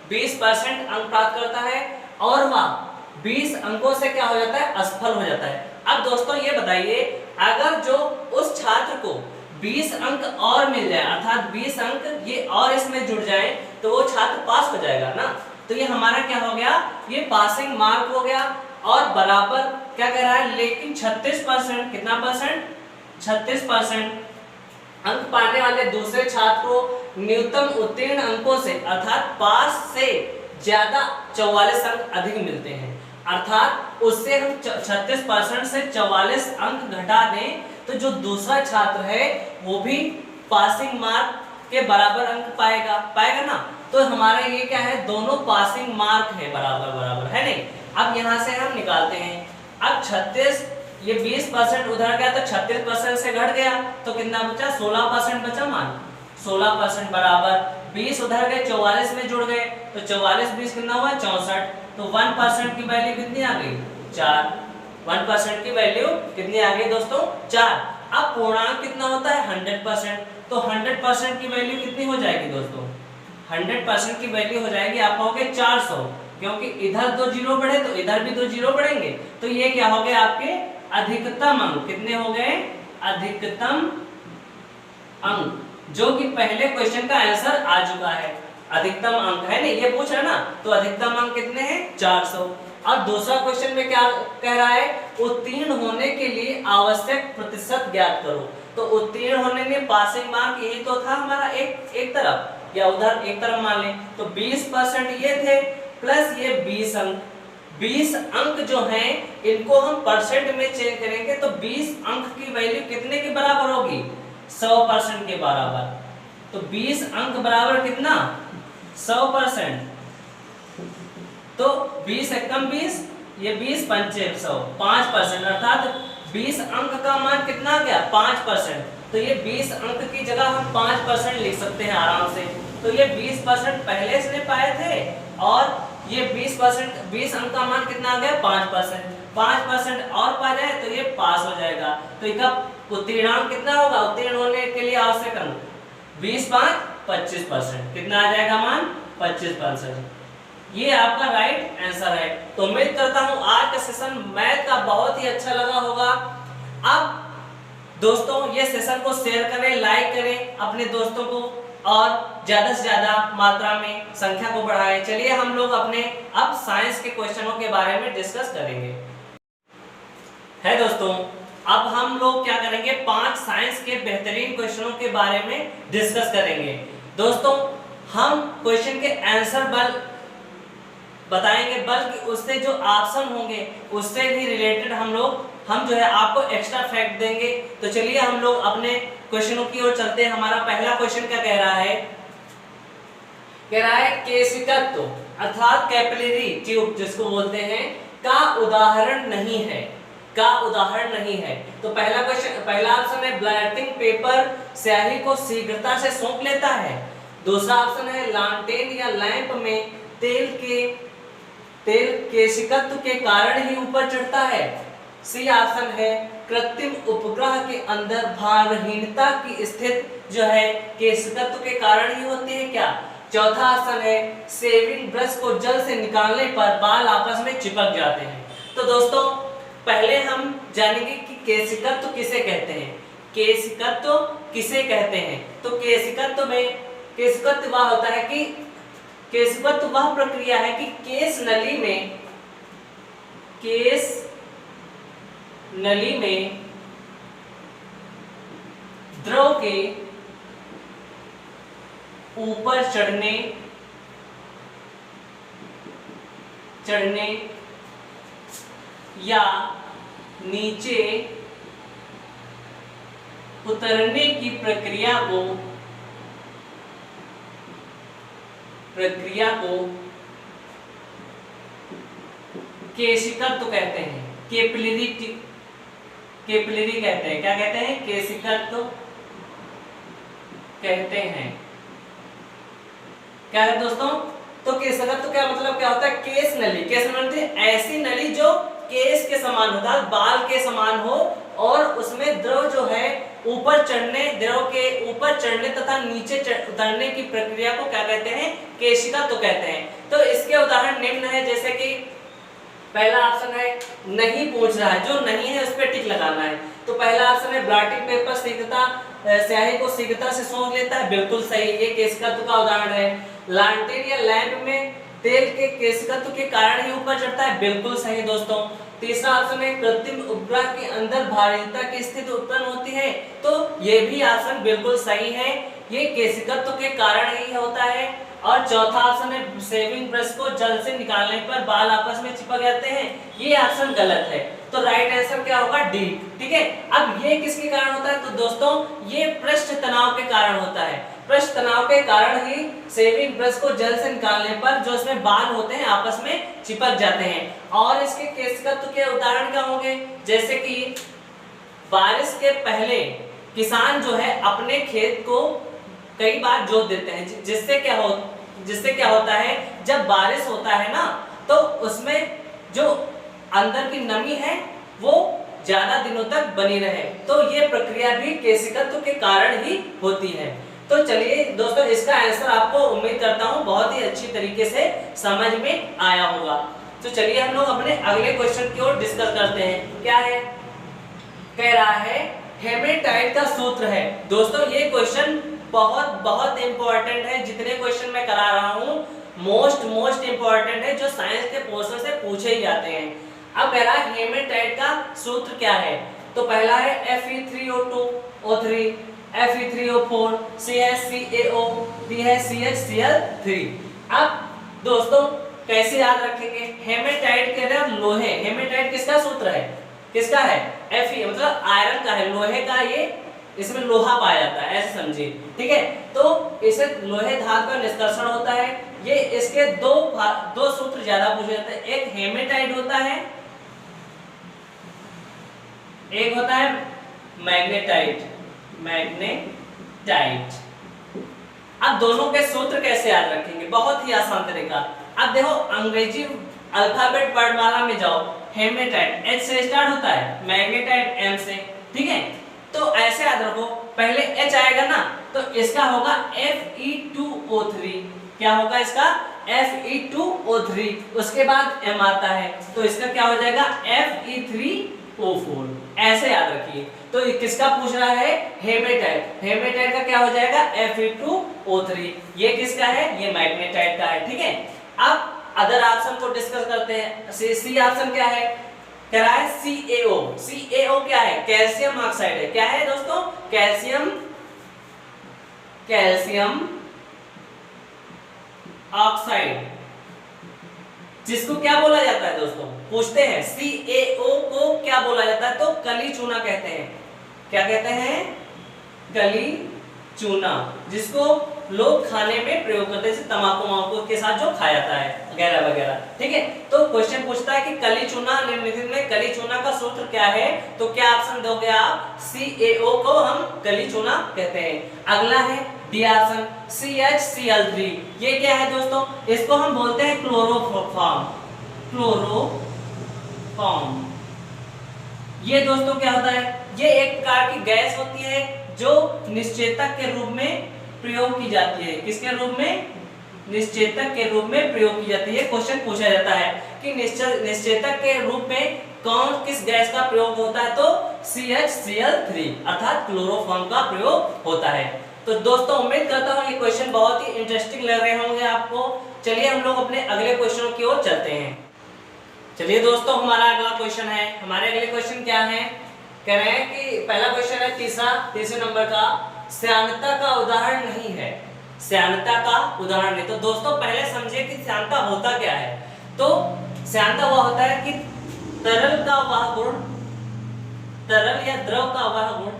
20% अंक प्राप्त करता है, और वह 20 अंकों से क्या हो जाता है असफल हो जाता है। अब दोस्तों ये बताइए अगर जो उस छात्र को 20 अंक और मिल जाए अर्थात 20 अंक ये और इसमें जुड़ जाए तो वो छात्र पास हो जाएगा ना। तो ये हमारा क्या हो गया, ये पासिंग मार्क हो गया, और बराबर क्या कह रहा है लेकिन 36%, कितना परसेंट 36% अंक पाने वाले दूसरे छात्र को न्यूनतम उत्तीर्ण अंकों से अर्थात पास से ज्यादा 44 अंक अधिक मिलते हैं। अर्थात उससे हम 36% से 44 अंक घटा दें तो जो दूसरा छात्र है वो भी पासिंग मार्क के बराबर अंक पाएगा ना। तो हमारा ये क्या है, दोनों पासिंग मार्क है बराबर बराबर, है नहीं। अब यहाँ से हम निकालते हैं, अब 36 ये 20% उधर गया तो 36% से घट गया तो कितना बचा 16% बचा मान, 16% बराबर 20 उधर गए 44 में जुड़ गए तो 44 20 कितना हुआ 64, तो 1% की वैल्यू कितनी आ गई 4, 1% की वैल्यू कितनी आ गई दोस्तों 4। अब पूर्णांक कितना होता है 100%, तो 100% की वैल्यू कितनी हो जाएगी दोस्तों, 100% की वैल्यू हो जाएगी आप कहोगे 400, क्योंकि इधर 2 जीरो बढ़े तो इधर भी 2 जीरो बढ़ेंगे। तो ये क्या हो गए आपके अधिकतम अंक, कितने हो गए अधिकतम अंक, जो कि पहले क्वेश्चन का आंसर आ चुका है। अधिकतम अंक है नहीं, ये पूछ रहा ना, तो अधिकतम अंक कितने हैं 400। अब दूसरा क्वेश्चन में क्या कह रहा है, उत्तीर्ण होने के लिए आवश्यक प्रतिशत ज्ञात करो। तो उत्तीर्ण होने में पासिंग मार्क यही तो था हमारा एक तरफ या उधर एक तरफ मान लें, तो 20% ये थे प्लस ये 20 अंक। 20 अंक जो हैं इनको हम परसेंट में चेंज करेंगे तो 20 अंक की वैल्यू कितने के बराबर होगी 100% के बराबर। तो 20 अंक बराबर कितना 100%, तो 20 एकम 20, ये 20 पंचे 100, 5% अर्थात 20 अंक का मान कितना आ गया 5%। तो ये 20 अंक की जगह हम 5% लिख सकते हैं आराम से। तो ये 20% पहले से पाए थे और ये 20 अंक का मान कितना आ गया 5%, 5% और पा जाए तो ये पास हो जाएगा। तो इसका उत्तीर्णांक कितना होगा, उत्तीर्ण होने के लिए आवश्यक अंक 20 5 25%, कितना आ जाएगा मान 25%। ये आपका राइट आंसर है। तो उम्मीद करता हूं आज का सेशन मैथ का बहुत ही अच्छा लगा होगा। अब दोस्तों ये सेशन को शेयर करें, लाइक करें अपने दोस्तों को और ज्यादा से ज्यादा मात्रा में संख्या को बढ़ाएं। चलिए हम लोग अपने अब साइंस के क्वेश्चनों के बारे में डिस्कस करेंगे। है दोस्तों, अब हम लोग क्या करेंगे 5 साइंस के बेहतरीन क्वेश्चनों के बारे में डिस्कस करेंगे। दोस्तों हम क्वेश्चन के आंसर बल बताएंगे, बल्कि उससे जो ऑप्शन होंगे उससे भी रिलेटेड हम जो है आपको एक्स्ट्रा फैक्ट देंगे। तो चलिए हम लोग अपने क्वेश्चनों की ओर चलते हैं। हमारा पहला क्वेश्चन क्या कह रहा है? कह रहा है केशिकत्व अर्थात कैपिलरी ट्यूब जिसको बोलते हैं का उदाहरण नहीं है, का उदाहरण नहीं है। तो पहला क्वेश्चन, पहला ऑप्शन है ब्लैटिंग पेपर स्याही को शीघ्रता से सौंप लेता है। दूसरा ऑप्शन है लालटेन या लैंप में तेल केशिकत्व के कारण ही ऊपर चढ़ता है। सी ऑप्शन है कृत्रिम उपग्रह के अंदर भारहीनता की स्थिति जो है केशिकत्व के कारण ही होती है क्या? चौथा ऑप्शन है शेविंग ब्रश को जल से निकालने पर बाल आपस में चिपक जाते हैं। तो दोस्तों पहले हम जानेंगे कि केशिकत्व किसे कहते हैं। केशिकत्व किसे कहते हैं? तो केशिकत्व वह होता है कि केशिकत्व वह प्रक्रिया है कि केश नली में द्रव के ऊपर चढ़ने या नीचे उतरने की प्रक्रिया को केशिकत्व कहते हैं, कैपिलरी कहते हैं। क्या कहते हैं? केशिकत्व कहते हैं। क्या है दोस्तों? तो केशिकत्व क्या मतलब क्या होता है? केश नली ऐसी नली जो केश के समान होता है, बाल के समान हो, और उसमें द्रव जो है द्रव के ऊपर चढ़ने तथा नीचे उतरने की प्रक्रिया को क्या कहते हैं? केशिकत्व कहते हैं। तो इसके उदाहरण निम्न है, जैसे कि पहला ऑप्शन है नहीं पूछ रहा है, जो नहीं है उस पर टिक लगाना है। तो पहला ऑप्शन है ब्लॉटिंग पेपर स्याही को शीघ्रता से सोख लेता है, बिल्कुल सही, ये केशिकत्व का उदाहरण है। लालटेन या लैंप में तेल के केशिकत्व के कारण ही ऊपर चढ़ता है, बिल्कुल सही दोस्तों। तीसरा ऑप्शन है कृत्रिम उपग्रह के अंदर भारीता की स्थिति उत्पन्न होती है, तो ये भी ऑप्शन बिल्कुल सही है, ये केशिकत्व के कारण ही होता है। और चौथा ऑप्शन है शेविंग ब्रश को जल से निकालने पर बाल आपस में चिपक जाते हैं, ये ऑप्शन गलत है। तो राइट आंसर क्या होगा? डी। ठीक है, अब ये किसके कारण होता है? तो दोस्तों ये पृष्ठ तनाव के कारण होता है। पृष्ठ तनाव के कारण ही शेविंग ब्रश को जल से निकालने पर जो इसमें बाल होते हैं आपस में चिपक जाते हैं। और इसके केशिकत्व के उदाहरण क्या होंगे? जैसे कि बारिश के पहले किसान जो है अपने खेत को कई बार जोत देते हैं, जिससे क्या होता है, जब बारिश होता है ना, तो उसमें जो अंदर की नमी है वो ज्यादा दिनों तक बनी रहे, तो ये प्रक्रिया भी केशिकत्व के कारण ही होती है। तो चलिए दोस्तों, इसका आंसर आपको उम्मीद करता हूँ बहुत ही अच्छी तरीके से समझ में आया होगा। तो चलिए हम लोग अपने अगले क्वेश्चन की ओर डिस्कस करते हैं। क्या है? कह रहा है हेमेटाइट का सूत्र है। दोस्तों ये क्वेश्चन बहुत इंपॉर्टेंट है, जितने क्वेश्चन मैं करा रहा हूँ मोस्ट इंपॉर्टेंट है, जो साइंस के पोर्शन से पूछे ही जाते हैं। अब कह रहा है हेमेटाइट का सूत्र क्या है? तो पहला है Fe3O2O3, Fe3O4, CH3AO, D है CHCl3। अब दोस्तों कैसे याद रखेंगे? हेमेटाइट के अंदर लोहे, हेमेटाइट किसका सूत्र है? किसका है? Fe मतलब आयरन का है, लोहे का, ये इसमें लोहा पाया जाता है, ऐसे समझिए। ठीक है, तो इसे लोहे धातु का निष्कर्षण होता है। ये इसके दो सूत्र ज्यादा पूछे जाते हैं, एक हेमेटाइट होता है, एक होता है मैग्नेटाइट। अब दोनों के सूत्र कैसे याद रखेंगे? बहुत ही आसान तरीका। अब देखो अंग्रेजी अल्फाबेट वर्णमाला में जाओ, हेमेटाइट H से स्टार्ट होता है, मैग्नेटाइट M से। ठीक है, तो ऐसे याद रखो, पहले H आएगा ना, तो इसका होगा Fe2O3। क्या होगा इसका? Fe2O3। उसके बाद M आता है, तो इसका क्या हो जाएगा? Fe3O4। ऐसे याद रखिए। तो किसका पूछ रहा है? हेमेटाइट। हेमेटाइट का क्या हो जाएगा? Fe2O3। ये किसका है? ये मैग्नेटाइट का है। ठीक है, अब अदर ऑप्शन को डिस्कस करते हैं। सी ऑप्शन क्या है? कह रहा है CaO। CaO क्या है? कैल्शियम ऑक्साइड है। क्या है दोस्तों? Calcium oxide. जिसको क्या बोला जाता है दोस्तों, पूछते हैं CaO को क्या बोला जाता है, तो कली चूना कहते हैं। क्या कहते हैं, कली चूना, जिसको लोग खाने में प्रयोग करते हैं, तंबाकू वाम्बाकू के साथ जो खाया जाता है वगैरह वगैरह। ठीक है, तो क्वेश्चन पूछता है कि कली चूना, निम्नलिखित में कली चूना का सूत्र क्या है, तो क्या ऑप्शन दोगे आप, CaO को हम कली चूना कहते हैं। अगला है डी ऑप्शन CHCl3, ये क्या है दोस्तों, इसको हम बोलते हैं क्लोरोफॉर्म। क्लोरोफॉर्म ये दोस्तों क्या होता है, ये एक प्रकार की गैस होती है जो निश्चेतक के रूप में प्रयोग की जाती है। किसके रूप में, निश्चेतक के रूप में प्रयोग की जाती है। क्वेश्चन पूछा जाता है कि निश्चेतक के रूप में कौन किस गैस का प्रयोग होता है, तो CHCl3 अर्थात क्लोरोफॉर्म का प्रयोग होता है। तो दोस्तों उम्मीद करता हूँ ये क्वेश्चन बहुत ही इंटरेस्टिंग लग रहे होंगे आपको। चलिए हम लोग अपने अगले क्वेश्चनों की ओर चलते हैं। चलिए दोस्तों हमारा अगला क्वेश्चन है, हमारे अगले क्वेश्चन क्या है, कह रहे हैं कि पहला क्वेश्चन है तीसरे नंबर का, श्यानता का उदाहरण नहीं है। श्यानता का उदाहरण नहीं, तो दोस्तों पहले समझिए कि श्यानता होता क्या है। तो श्यानता वह होता है कि तरल का वह गुण, तरल या द्रव का वह गुण,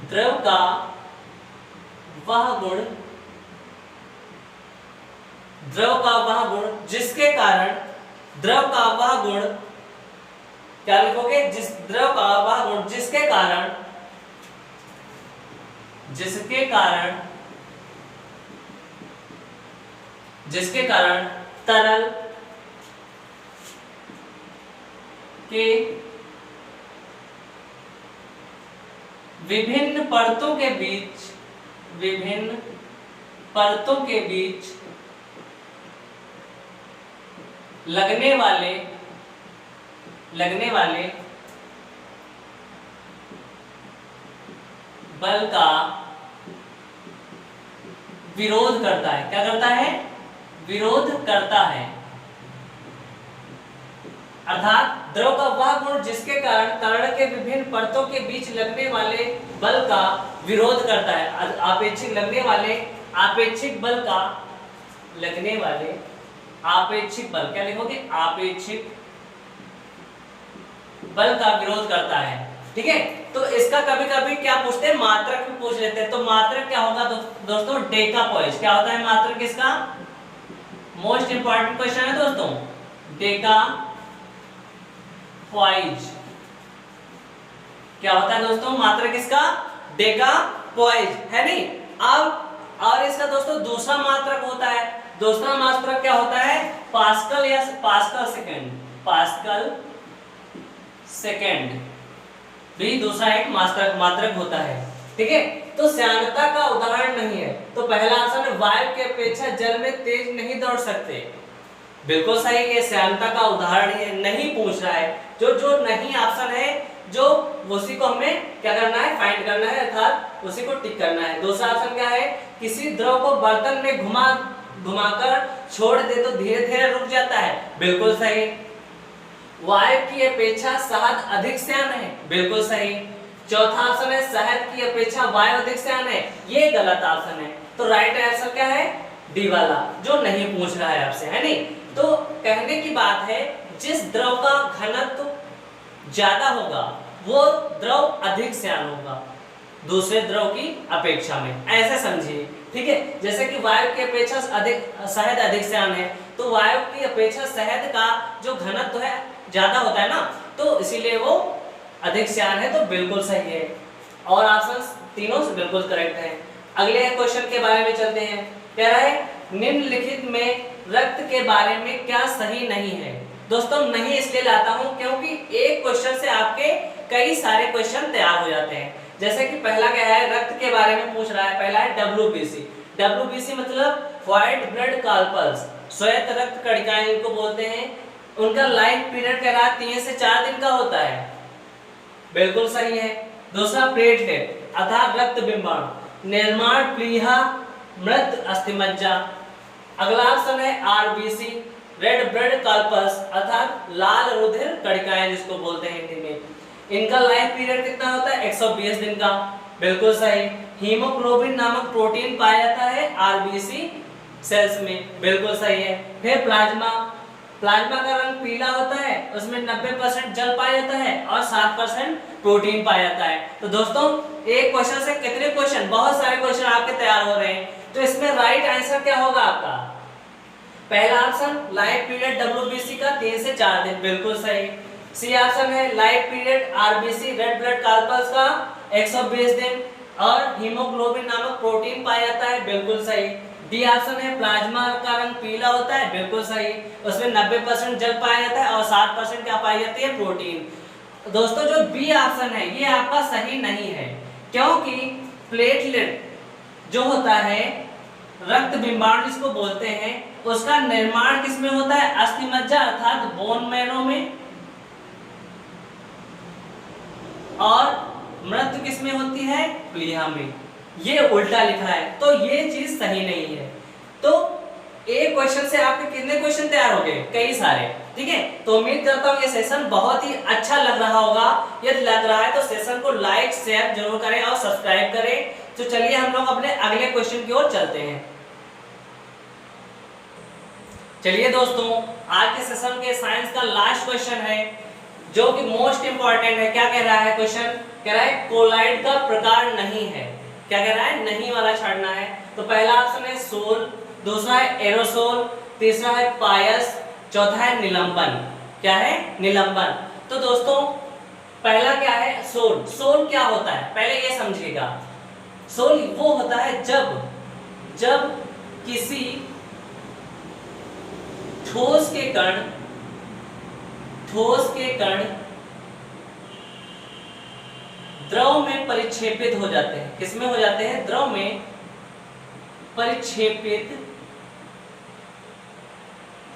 द्रव का वह गुण, द्रव का वह गुण जिसके कारण, द्रव का वह गुण क्या लिखोगे, जिस द्रव का वह गुण जिसके कारण, जिसके कारण, जिसके कारण तरल के विभिन्न परतों के बीच, विभिन्न परतों के बीच लगने वाले बल का विरोध करता है। क्या करता है, विरोध करता है। अर्थात द्रव का वह गुण जिसके कारण तरल के विभिन्न परतों के बीच लगने वाले बल का विरोध करता है। आपेक्षिक लगने वाले, आपेक्षिक बल का, लगने वाले आपेक्षिक बल, क्या लिखोगे, आपेक्षिक बल का विरोध करता है। ठीक है, तो इसका कभी कभी क्या पूछते हैं, मात्रक भी पूछ लेते हैं। तो मात्रक क्या होगा दोस्तों, डेकापॉइज। क्या होता है मात्रक इसका, मोस्ट इंपॉर्टेंट क्वेश्चन है दोस्तों, डेकापॉइज। क्या होता है दोस्तों मात्रक इसका, डेकापॉइज है नहीं। अब और इसका दोस्तों दूसरा मात्रक होता है, दूसरा मात्रक क्या होता है, पास्कल या पास्कल सेकंड, पास्कल सेकंड भी दूसरा एक मात्रक होता है। ठीक है, तो श्यानता का उदाहरण नहीं है। तो पहला ऑप्शन है वायु की अपेक्षा जल में तेज नहीं दौड़ सकते, बिल्कुल सही है, श्यानता का उदाहरण ये नहीं पूछ रहा है। जो नहीं ऑप्शन है, जो उसी को हमें क्या करना है, फाइंड करना है, अर्थात उसी को टिक करना है। दूसरा ऑप्शन क्या है, किसी द्रव को बर्तन में घुमाकर छोड़ दे तो धीरे धीरे रुक जाता है, बिल्कुल सही। वायु की अपेक्षा शहद अधिक श्यान है, बिल्कुल सही। चौथा ऑप्शन है शहद की अपेक्षा वायु अधिक श्यान है, ये गलत ऑप्शन है। तो राइट आंसर क्या है, डी वाला, जो नहीं पूछ रहा है आपसे, है नहीं। तो कहने की बात है, जिस द्रव का घनत्व ज्यादा होगा वो द्रव अधिक श्यान होगा दूसरे द्रव की अपेक्षा में, ऐसे समझिए। ठीक है, जैसे कि वायु की अपेक्षा शहद अधिक श्यान है, तो वायु की अपेक्षा शहद का जो घनत्व है ज्यादा होता है ना, तो इसीलिए वो अधिक श्यान है, तो बिल्कुल सही है। और ऑप्शन तीनों से बिल्कुल करेक्ट है। अगले क्वेश्चन के बारे में चलते हैं। कह रहा है निम्नलिखित में रक्त के बारे में क्या सही नहीं है। दोस्तों नहीं इसलिए लाता हूं क्योंकि एक क्वेश्चन से आपके कई सारे क्वेश्चन तैयार हो जाते हैं। जैसे कि पहला क्या है, रक्त के बारे में पूछ रहा है। पहला है WBC। WBC मतलब व्हाइट ब्लड कॉर्पल्स, श्वेत रक्त कणिकाएं इनको बोलते हैं। उनका लाइफ पीरियड कह रहा है 3 से 4 दिन का होता है, बिल्कुल सही है। दूसरा प्लेटलेट अर्थात रक्त बिंबाणु, निर्माण प्लीहा मृत अस्थिमज्जा। अगला ऑप्शन है RBC, रेड ब्लड कॉर्पस अर्थात लाल रुधिर कणिकाएं जिसको बोलते हैं हिंदी में। इनका लाइफ पीरियड कितना होता है, 120 दिन का, बिल्कुल सही। हीमोग्लोबिन नामक प्रोटीन पाया जाता है RBC सेल्स में, बिल्कुल सही है। फिर प्लाज्मा प्लाज्मा का रंग पीला होता है, उसमें 90% जल पाया जाता है और 7% प्रोटीन पाया जाता है। तो दोस्तों एक क्वेश्चन से कितने क्वेश्चन, बहुत सारे क्वेश्चन आपके तैयार हो रहे हैं। तो इसमें राइट आंसर क्या होगा आपका? पहला ऑप्शन लाइफ पीरियड WBC का 3 से 4 दिन, बिल्कुल सही। सी ऑप्शन है life period RBC red blood corpus का 120 दिन और हीमोग्लोबिन नामक प्रोटीन पाया जाता है, बिल्कुल सही। डी ऑप्शन है प्लाज्मा का रंग पीला होता है, बिल्कुल सही। उसमें 90% जल पाया जाता है और 7% क्या पाई जाती है? प्रोटीन। दोस्तों जो बी ऑप्शन है ये आपका सही नहीं है, क्योंकि प्लेटलेट जो होता है, रक्त बिंबाणु जिसको बोलते हैं, उसका निर्माण किसमें होता है? अस्थिमज्जा अर्थात बोन मैरो में, और मृत्यु किसमें होती है? प्लीहा में। ये उल्टा लिखा है, तो ये चीज सही नहीं है। तो एक क्वेश्चन से आपके कितने क्वेश्चन तैयार हो गए? कई सारे, ठीक है। तो उम्मीद करता हूँ ये सेशन बहुत ही अच्छा लग रहा होगा। यदि लग रहा है तो सेशन को लाइक शेयर जरूर करें और सब्सक्राइब करें। तो चलिए हम लोग अपने अगले क्वेश्चन की ओर चलते हैं। चलिए दोस्तों, आज के सेशन के साइंस का लास्ट क्वेश्चन है जो कि मोस्ट इंपॉर्टेंट है। क्या कह रहा है क्वेश्चन? कह रहा है कोलाइड का प्रकार नहीं है। क्या कह रहा है? नहीं वाला छाड़ना है। तो पहला ऑप्शन है सोल, दूसरा है एरोसोल, तीसरा है पायस, चौथा है निलंबन। क्या है? निलंबन। तो दोस्तों पहला क्या है? सोल। सोल क्या होता है पहले ये समझिएगा। सोल वो होता है जब किसी ठोस के कण द्रव में परिक्षेपित हो जाते हैं। किसमें हो जाते हैं? द्रव में परिक्षेपित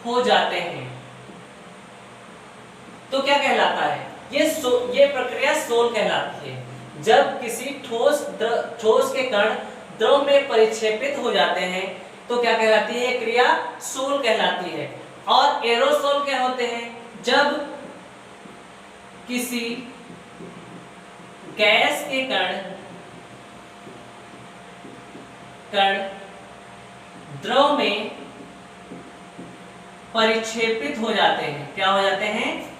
हो जाते हैं। तो क्या कहलाता है? ये प्रक्रिया सोल कहलाती है। जब किसी ठोस के कण द्रव में परिक्षेपित हो जाते हैं तो क्या कहलाती है? क्रिया सोल कहलाती है। और एरोसोल क्या होते हैं? जब किसी गैस के कण द्रव में परिक्षेपित हो जाते हैं। क्या हो जाते हैं?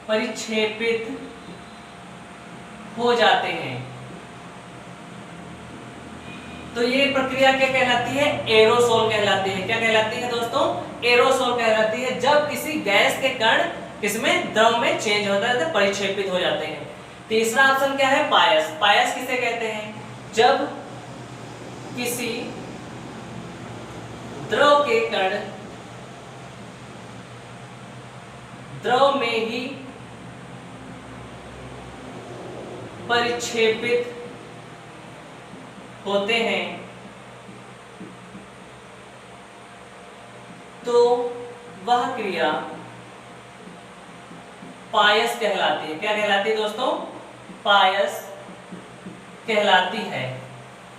परिक्षेपित हो जाते हैं। तो ये प्रक्रिया क्या कहलाती है? एरोसोल कहलाती है। क्या कहलाती है दोस्तों? एरोसोल कहलाती है। जब किसी गैस के कण किसमें? द्रव में चेंज होता है, तो परिक्षेपित हो जाते हैं। तीसरा ऑप्शन क्या है? पायस। पायस किसे कहते हैं? जब किसी द्रव के कण द्रव में ही परिक्षेपित होते हैं तो वह क्रिया पायस कहलाती है। क्या कहलाती है दोस्तों? पायस कहलाती है।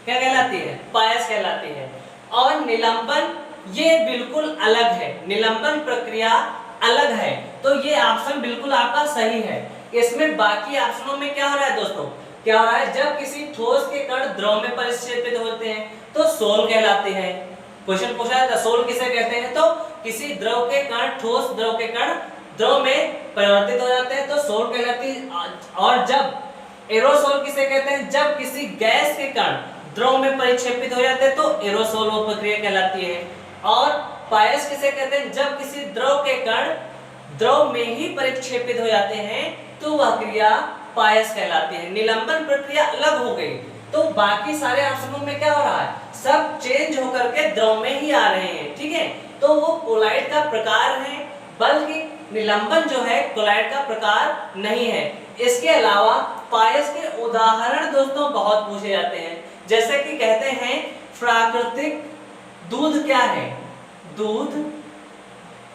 क्या कहलाती है? पायस कहलाती है। और निलंबन ये बिल्कुल अलग है। निलंबन प्रक्रिया अलग है। तो ये ऑप्शन बिल्कुल आपका सही है। इसमें बाकी ऑप्शनों में क्या हो रहा है दोस्तों? क्या हो रहा है? जब किसी ठोस के कण द्रव में परिक्षेपित होते हैं तो सोल कहलाते हैं। क्वेश्चन पूछा जाता है सोल किसे कहते हैं? तो किसी द्रव के कण, ठोस द्रव के कण द्रव में परिवर्तित हो जाते हैं तो सोल कहलाती है। और जब एरोसोल किसे कहते हैं? जब किसी गैस के कण द्रव में परिक्षेपित हो जाते हैं तो एरोसोल वो प्रक्रिया कहलाती है। और पायस किसे कहते हैं? जब किसी द्रव के कण द्रव में ही परिक्षेपित हो जाते हैं तो वह क्रिया पायस कहलाती है। निलंबन प्रक्रिया अलग हो गई। तो बाकी सारे ऑप्शनों में क्या हो रहा है? सब चेंज होकर के द्रव में ही आ रहे हैं, ठीक है। तो वो कोलाइड का प्रकार है, बल्कि निलंबन जो है कोलाइड का प्रकार नहीं है। इसके अलावा पायस के उदाहरण दोस्तों बहुत पूछे जाते हैं। जैसे कि कहते हैं प्राकृतिक दूध क्या है? दूध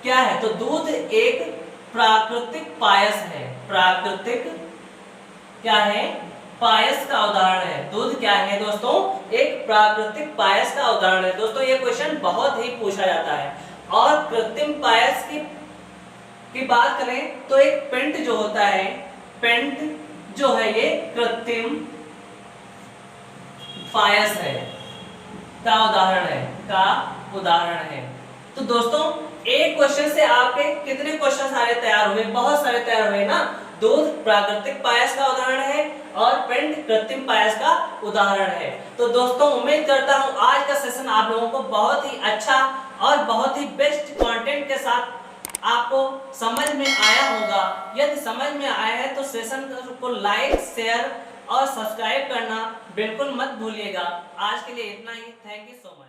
क्या है? तो दूध एक प्राकृतिक पायस है। प्राकृतिक क्या है? पायस का उदाहरण है। दूध क्या है दोस्तों? एक प्राकृतिक पायस का उदाहरण है। दोस्तों ये क्वेश्चन बहुत ही पूछा जाता है। और कृत्रिम पायस की बात करें तो एक पेंट जो होता है, पेंट जो है ये कृत्रिम पायस है का उदाहरण है। तो दोस्तों एक क्वेश्चन से आपके कितने क्वेश्चन सारे तैयार हुए? बहुत सारे तैयार हुए ना। दूध प्राकृतिक पायस का उदाहरण है और पेंट कृत्रिम पायस का उदाहरण है। तो दोस्तों उम्मीद करता हूं आज का सेशन आप लोगों को बहुत ही अच्छा और बहुत ही बेस्ट कंटेंट के साथ आपको समझ में आया होगा। यदि समझ में आया है तो सेशन को लाइक, शेयर और सब्सक्राइब करना बिल्कुल मत भूलिएगा। आज के लिए इतना ही। Thank you so much.